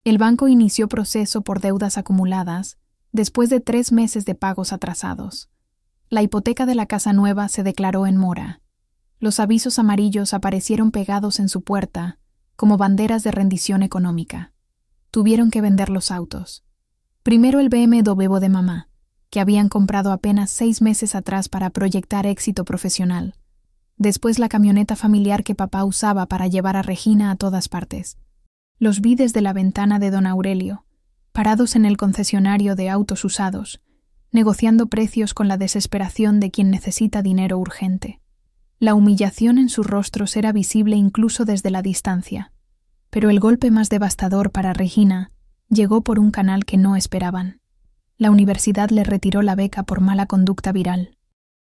El banco inició proceso por deudas acumuladas después de 3 meses de pagos atrasados. La hipoteca de la casa nueva se declaró en mora. Los avisos amarillos aparecieron pegados en su puerta como banderas de rendición económica. Tuvieron que vender los autos. Primero el BMW de mamá, que habían comprado apenas 6 meses atrás para proyectar éxito profesional. Después la camioneta familiar que papá usaba para llevar a Regina a todas partes. Los vi desde la ventana de don Aurelio, parados en el concesionario de autos usados, negociando precios con la desesperación de quien necesita dinero urgente. La humillación en sus rostros era visible incluso desde la distancia. Pero el golpe más devastador para Regina llegó por un canal que no esperaban. La universidad le retiró la beca por mala conducta viral.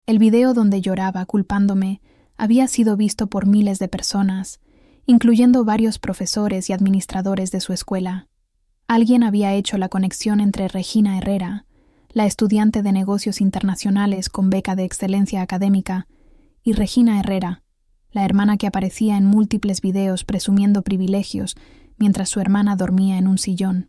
El video donde lloraba culpándome había sido visto por miles de personas, incluyendo varios profesores y administradores de su escuela. Alguien había hecho la conexión entre Regina Herrera, la estudiante de negocios internacionales con beca de excelencia académica, y Regina Herrera, la hermana que aparecía en múltiples videos presumiendo privilegios mientras su hermana dormía en un sillón.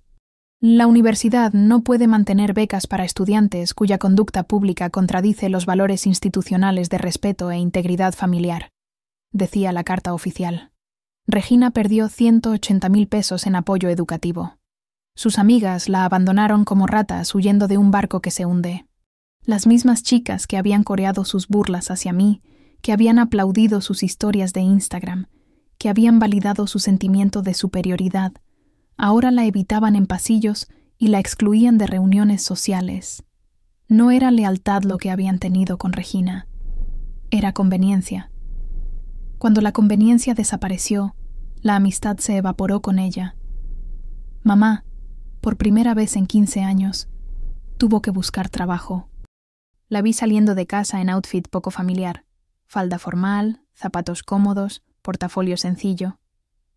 La universidad no puede mantener becas para estudiantes cuya conducta pública contradice los valores institucionales de respeto e integridad familiar, decía la carta oficial. Regina perdió 180.000 pesos en apoyo educativo. Sus amigas la abandonaron como ratas huyendo de un barco que se hunde. Las mismas chicas que habían coreado sus burlas hacia mí, que habían aplaudido sus historias de Instagram, que habían validado su sentimiento de superioridad, ahora la evitaban en pasillos y la excluían de reuniones sociales. No era lealtad lo que habían tenido con Regina, era conveniencia. Cuando la conveniencia desapareció, la amistad se evaporó con ella. Mamá, por primera vez en 15 años, tuvo que buscar trabajo. La vi saliendo de casa en outfit poco familiar, falda formal, zapatos cómodos, portafolio sencillo.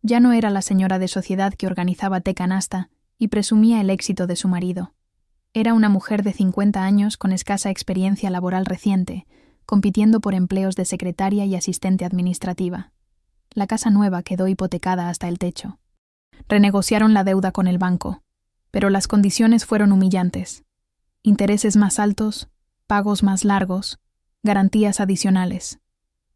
Ya no era la señora de sociedad que organizaba té canasta y presumía el éxito de su marido. Era una mujer de 50 años con escasa experiencia laboral reciente, compitiendo por empleos de secretaria y asistente administrativa. La casa nueva quedó hipotecada hasta el techo. Renegociaron la deuda con el banco, pero las condiciones fueron humillantes. Intereses más altos, pagos más largos, garantías adicionales.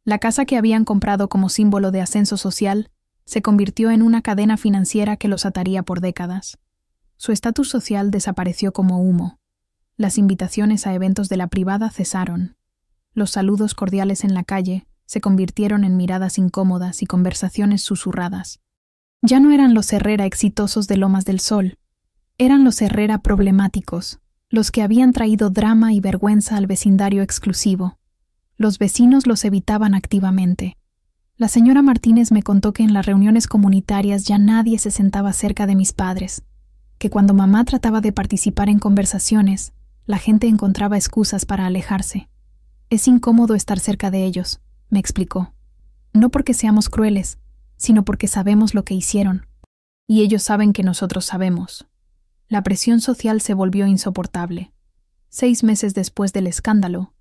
La casa que habían comprado como símbolo de ascenso social se convirtió en una cadena financiera que los ataría por décadas. Su estatus social desapareció como humo. Las invitaciones a eventos de la privada cesaron. Los saludos cordiales en la calle se convirtieron en miradas incómodas y conversaciones susurradas. Ya no eran los Herrera exitosos de Lomas del Sol, eran los Herrera problemáticos, los que habían traído drama y vergüenza al vecindario exclusivo. Los vecinos los evitaban activamente. La señora Martínez me contó que en las reuniones comunitarias ya nadie se sentaba cerca de mis padres, que cuando mamá trataba de participar en conversaciones, la gente encontraba excusas para alejarse. Es incómodo estar cerca de ellos, me explicó. No porque seamos crueles, sino porque sabemos lo que hicieron. Y ellos saben que nosotros sabemos. La presión social se volvió insoportable. 6 meses después del escándalo,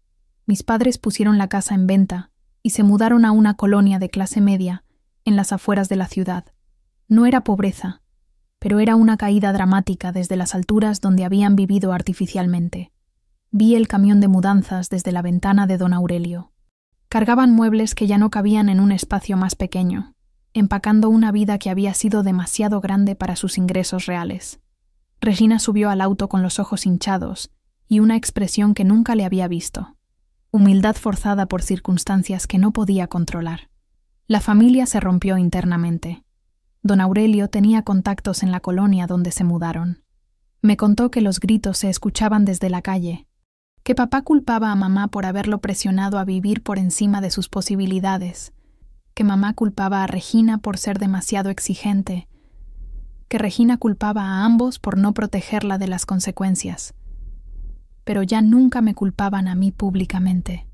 mis padres pusieron la casa en venta y se mudaron a una colonia de clase media en las afueras de la ciudad. No era pobreza, pero era una caída dramática desde las alturas donde habían vivido artificialmente. Vi el camión de mudanzas desde la ventana de don Aurelio. Cargaban muebles que ya no cabían en un espacio más pequeño, empacando una vida que había sido demasiado grande para sus ingresos reales. Regina subió al auto con los ojos hinchados y una expresión que nunca le había visto. Humildad forzada por circunstancias que no podía controlar. La familia se rompió internamente. Don Aurelio tenía contactos en la colonia donde se mudaron. Me contó que los gritos se escuchaban desde la calle, que papá culpaba a mamá por haberlo presionado a vivir por encima de sus posibilidades, que mamá culpaba a Regina por ser demasiado exigente, que Regina culpaba a ambos por no protegerla de las consecuencias. Pero ya nunca me culpaban a mí públicamente.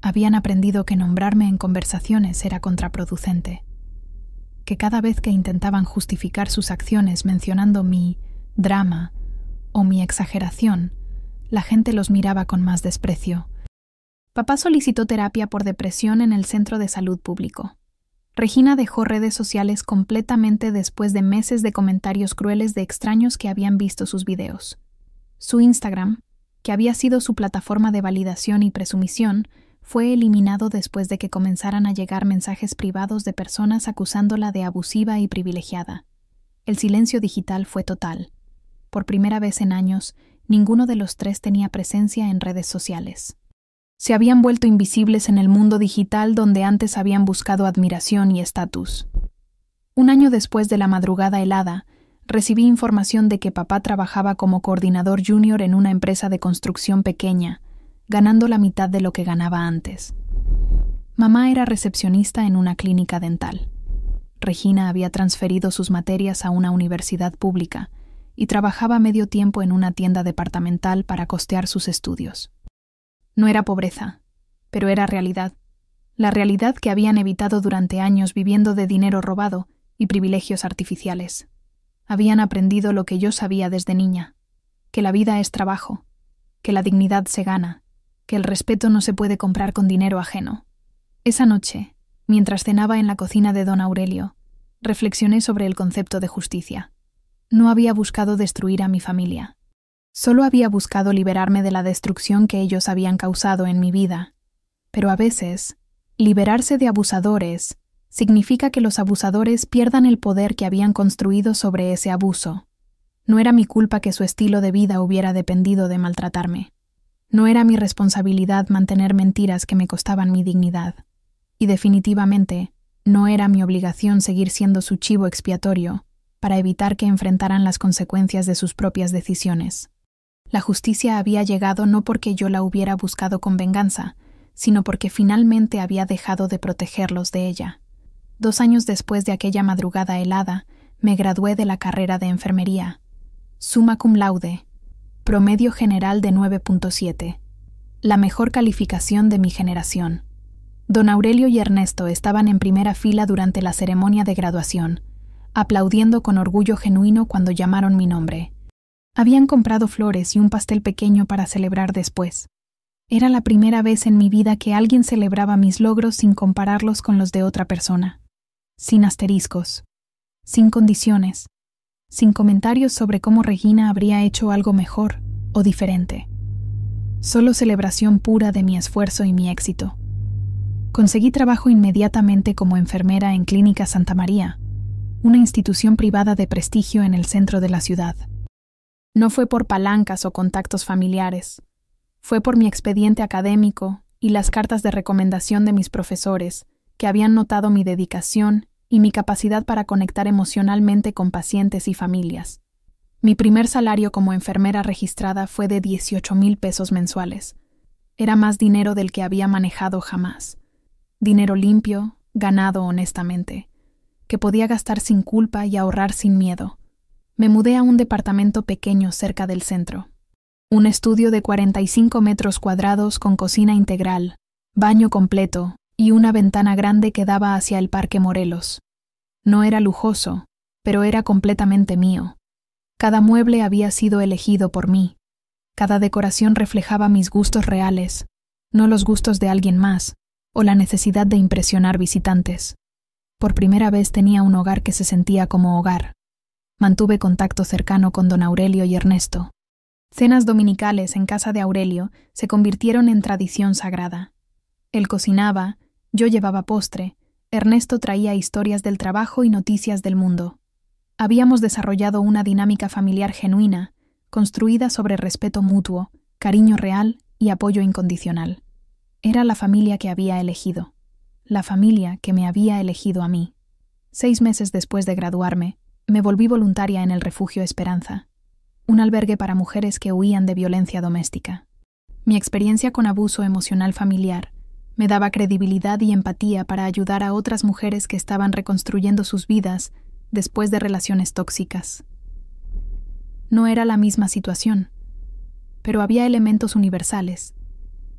Habían aprendido que nombrarme en conversaciones era contraproducente, que cada vez que intentaban justificar sus acciones mencionando mi drama o mi exageración, la gente los miraba con más desprecio. Papá solicitó terapia por depresión en el centro de salud público. Regina dejó redes sociales completamente después de meses de comentarios crueles de extraños que habían visto sus videos. Su Instagram, que había sido su plataforma de validación y presumición, fue eliminado después de que comenzaran a llegar mensajes privados de personas acusándola de abusiva y privilegiada. El silencio digital fue total. Por primera vez en años, ninguno de los tres tenía presencia en redes sociales. Se habían vuelto invisibles en el mundo digital donde antes habían buscado admiración y estatus. Un año después de la madrugada helada, recibí información de que papá trabajaba como coordinador junior en una empresa de construcción pequeña, ganando la mitad de lo que ganaba antes. Mamá era recepcionista en una clínica dental. Regina había transferido sus materias a una universidad pública y trabajaba medio tiempo en una tienda departamental para costear sus estudios. No era pobreza, pero era realidad. La realidad que habían evitado durante años viviendo de dinero robado y privilegios artificiales. Habían aprendido lo que yo sabía desde niña, que la vida es trabajo, que la dignidad se gana, que el respeto no se puede comprar con dinero ajeno. Esa noche, mientras cenaba en la cocina de don Aurelio, reflexioné sobre el concepto de justicia. No había buscado destruir a mi familia. Solo había buscado liberarme de la destrucción que ellos habían causado en mi vida. Pero a veces, liberarse de abusadores significa que los abusadores pierdan el poder que habían construido sobre ese abuso. No era mi culpa que su estilo de vida hubiera dependido de maltratarme. No era mi responsabilidad mantener mentiras que me costaban mi dignidad. Y definitivamente, no era mi obligación seguir siendo su chivo expiatorio para evitar que enfrentaran las consecuencias de sus propias decisiones. La justicia había llegado no porque yo la hubiera buscado con venganza, sino porque finalmente había dejado de protegerlos de ella. 2 años después de aquella madrugada helada, me gradué de la carrera de enfermería. Summa cum laude, promedio general de 9.7, la mejor calificación de mi generación. Don Aurelio y Ernesto estaban en primera fila durante la ceremonia de graduación, aplaudiendo con orgullo genuino cuando llamaron mi nombre. Habían comprado flores y un pastel pequeño para celebrar después. Era la primera vez en mi vida que alguien celebraba mis logros sin compararlos con los de otra persona. Sin asteriscos, sin condiciones, sin comentarios sobre cómo Regina habría hecho algo mejor o diferente. Solo celebración pura de mi esfuerzo y mi éxito. Conseguí trabajo inmediatamente como enfermera en Clínica Santa María, una institución privada de prestigio en el centro de la ciudad. No fue por palancas o contactos familiares, fue por mi expediente académico y las cartas de recomendación de mis profesores, que habían notado mi dedicación y mi capacidad para conectar emocionalmente con pacientes y familias. Mi primer salario como enfermera registrada fue de 18,000 pesos mensuales. Era más dinero del que había manejado jamás. Dinero limpio, ganado honestamente, que podía gastar sin culpa y ahorrar sin miedo. Me mudé a un departamento pequeño cerca del centro. Un estudio de 45 metros cuadrados con cocina integral, baño completo y una ventana grande que daba hacia el Parque Morelos. No era lujoso, pero era completamente mío. Cada mueble había sido elegido por mí. Cada decoración reflejaba mis gustos reales, no los gustos de alguien más, o la necesidad de impresionar visitantes. Por primera vez tenía un hogar que se sentía como hogar. Mantuve contacto cercano con don Aurelio y Ernesto. Cenas dominicales en casa de Aurelio se convirtieron en tradición sagrada. Él cocinaba, yo llevaba postre, Ernesto traía historias del trabajo y noticias del mundo. Habíamos desarrollado una dinámica familiar genuina, construida sobre respeto mutuo, cariño real y apoyo incondicional. Era la familia que había elegido, la familia que me había elegido a mí. 6 meses después de graduarme, me volví voluntaria en el Refugio Esperanza, un albergue para mujeres que huían de violencia doméstica. Mi experiencia con abuso emocional familiar me daba credibilidad y empatía para ayudar a otras mujeres que estaban reconstruyendo sus vidas después de relaciones tóxicas. No era la misma situación, pero había elementos universales: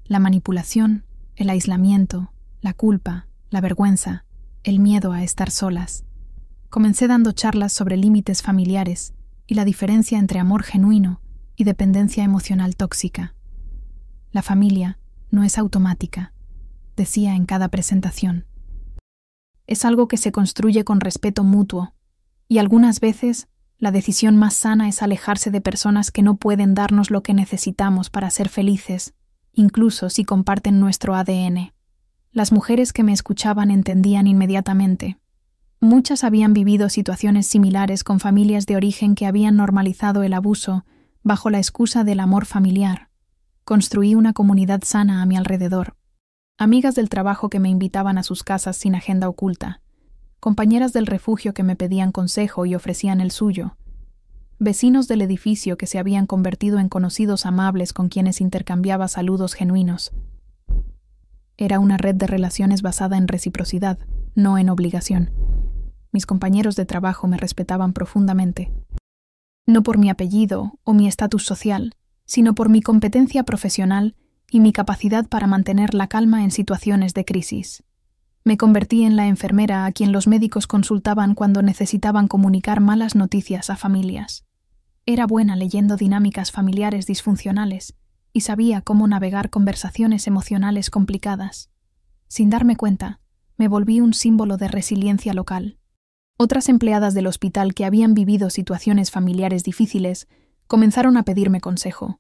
la manipulación, el aislamiento, la culpa, la vergüenza, el miedo a estar solas. Comencé dando charlas sobre límites familiares y la diferencia entre amor genuino y dependencia emocional tóxica. La familia no es automática, decía en cada presentación. Es algo que se construye con respeto mutuo, y algunas veces la decisión más sana es alejarse de personas que no pueden darnos lo que necesitamos para ser felices, incluso si comparten nuestro ADN. Las mujeres que me escuchaban entendían inmediatamente. Muchas habían vivido situaciones similares con familias de origen que habían normalizado el abuso bajo la excusa del amor familiar. Construí una comunidad sana a mi alrededor. Amigas del trabajo que me invitaban a sus casas sin agenda oculta. Compañeras del refugio que me pedían consejo y ofrecían el suyo. Vecinos del edificio que se habían convertido en conocidos amables con quienes intercambiaba saludos genuinos. Era una red de relaciones basada en reciprocidad, no en obligación. mis compañeros de trabajo me respetaban profundamente. No por mi apellido o mi estatus social, sino por mi competencia profesional y mi capacidad para mantener la calma en situaciones de crisis. Me convertí en la enfermera a quien los médicos consultaban cuando necesitaban comunicar malas noticias a familias. Era buena leyendo dinámicas familiares disfuncionales y sabía cómo navegar conversaciones emocionales complicadas. Sin darme cuenta, me volví un símbolo de resiliencia local. Otras empleadas del hospital que habían vivido situaciones familiares difíciles comenzaron a pedirme consejo,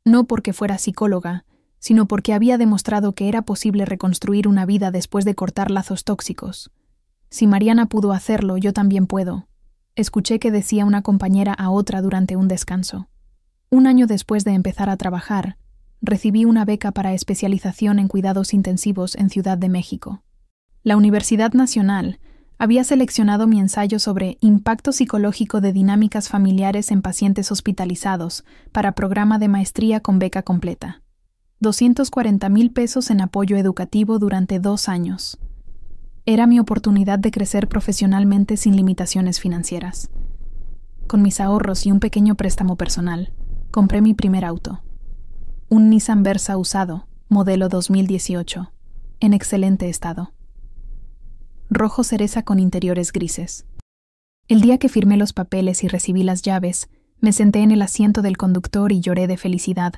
no porque fuera psicóloga, sino porque había demostrado que era posible reconstruir una vida después de cortar lazos tóxicos. Si Mariana pudo hacerlo, yo también puedo. Escuché que decía una compañera a otra durante un descanso. Un año después de empezar a trabajar, recibí una beca para especialización en cuidados intensivos en Ciudad de México. La Universidad Nacional había seleccionado mi ensayo sobre impacto psicológico de dinámicas familiares en pacientes hospitalizados para programa de maestría con beca completa. 240,000 pesos en apoyo educativo durante 2 años. Era mi oportunidad de crecer profesionalmente sin limitaciones financieras. Con mis ahorros y un pequeño préstamo personal, compré mi primer auto. Un Nissan Versa usado, modelo 2018, en excelente estado. Rojo cereza con interiores grises. El día que firmé los papeles y recibí las llaves, me senté en el asiento del conductor y lloré de felicidad.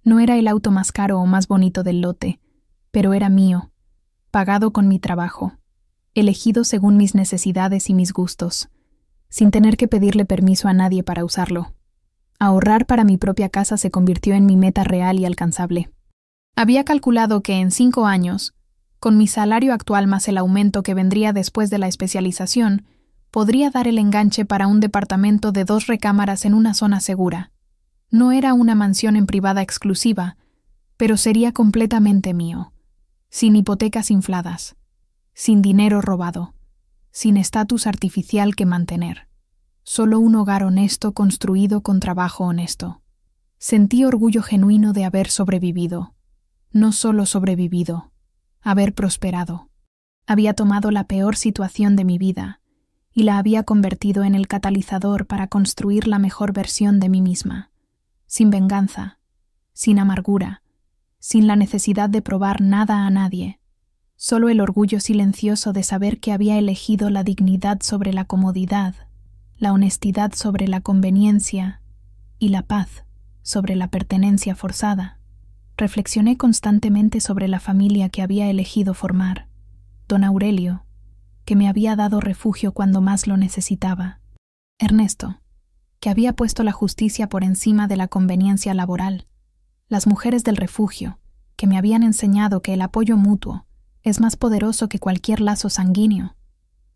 No era el auto más caro o más bonito del lote, pero era mío, pagado con mi trabajo, elegido según mis necesidades y mis gustos, sin tener que pedirle permiso a nadie para usarlo. Ahorrar para mi propia casa se convirtió en mi meta real y alcanzable. Había calculado que en 5 años, con mi salario actual más el aumento que vendría después de la especialización, podría dar el enganche para un departamento de 2 recámaras en una zona segura. No era una mansión en privada exclusiva, pero sería completamente mío, sin hipotecas infladas, sin dinero robado, sin estatus artificial que mantener. Solo un hogar honesto construido con trabajo honesto. Sentí orgullo genuino de haber sobrevivido. No solo sobrevivido, haber prosperado. Había tomado la peor situación de mi vida y la había convertido en el catalizador para construir la mejor versión de mí misma, sin venganza, sin amargura, sin la necesidad de probar nada a nadie, solo el orgullo silencioso de saber que había elegido la dignidad sobre la comodidad, la honestidad sobre la conveniencia y la paz sobre la pertenencia forzada. Reflexioné constantemente sobre la familia que había elegido formar, don Aurelio, que me había dado refugio cuando más lo necesitaba, Ernesto, que había puesto la justicia por encima de la conveniencia laboral, las mujeres del refugio, que me habían enseñado que el apoyo mutuo es más poderoso que cualquier lazo sanguíneo,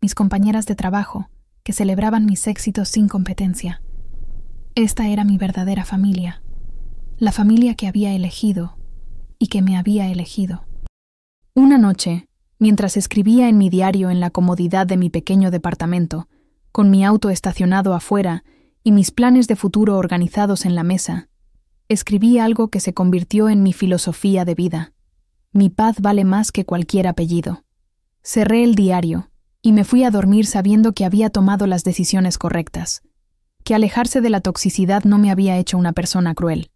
mis compañeras de trabajo, que celebraban mis éxitos sin competencia. Esta era mi verdadera familia, la familia que había elegido y que me había elegido. Una noche, mientras escribía en mi diario en la comodidad de mi pequeño departamento, con mi auto estacionado afuera y mis planes de futuro organizados en la mesa, escribí algo que se convirtió en mi filosofía de vida. Mi paz vale más que cualquier apellido. Cerré el diario y me fui a dormir sabiendo que había tomado las decisiones correctas, que alejarse de la toxicidad no me había hecho una persona cruel,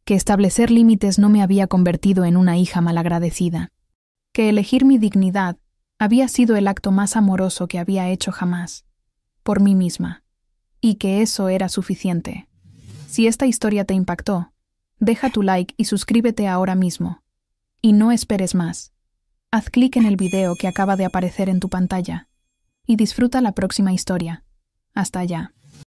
que establecer límites no me había convertido en una hija malagradecida, que elegir mi dignidad había sido el acto más amoroso que había hecho jamás, por mí misma, y que eso era suficiente. Si esta historia te impactó, deja tu like y suscríbete ahora mismo. Y no esperes más. Haz clic en el video que acaba de aparecer en tu pantalla y disfruta la próxima historia. Hasta allá.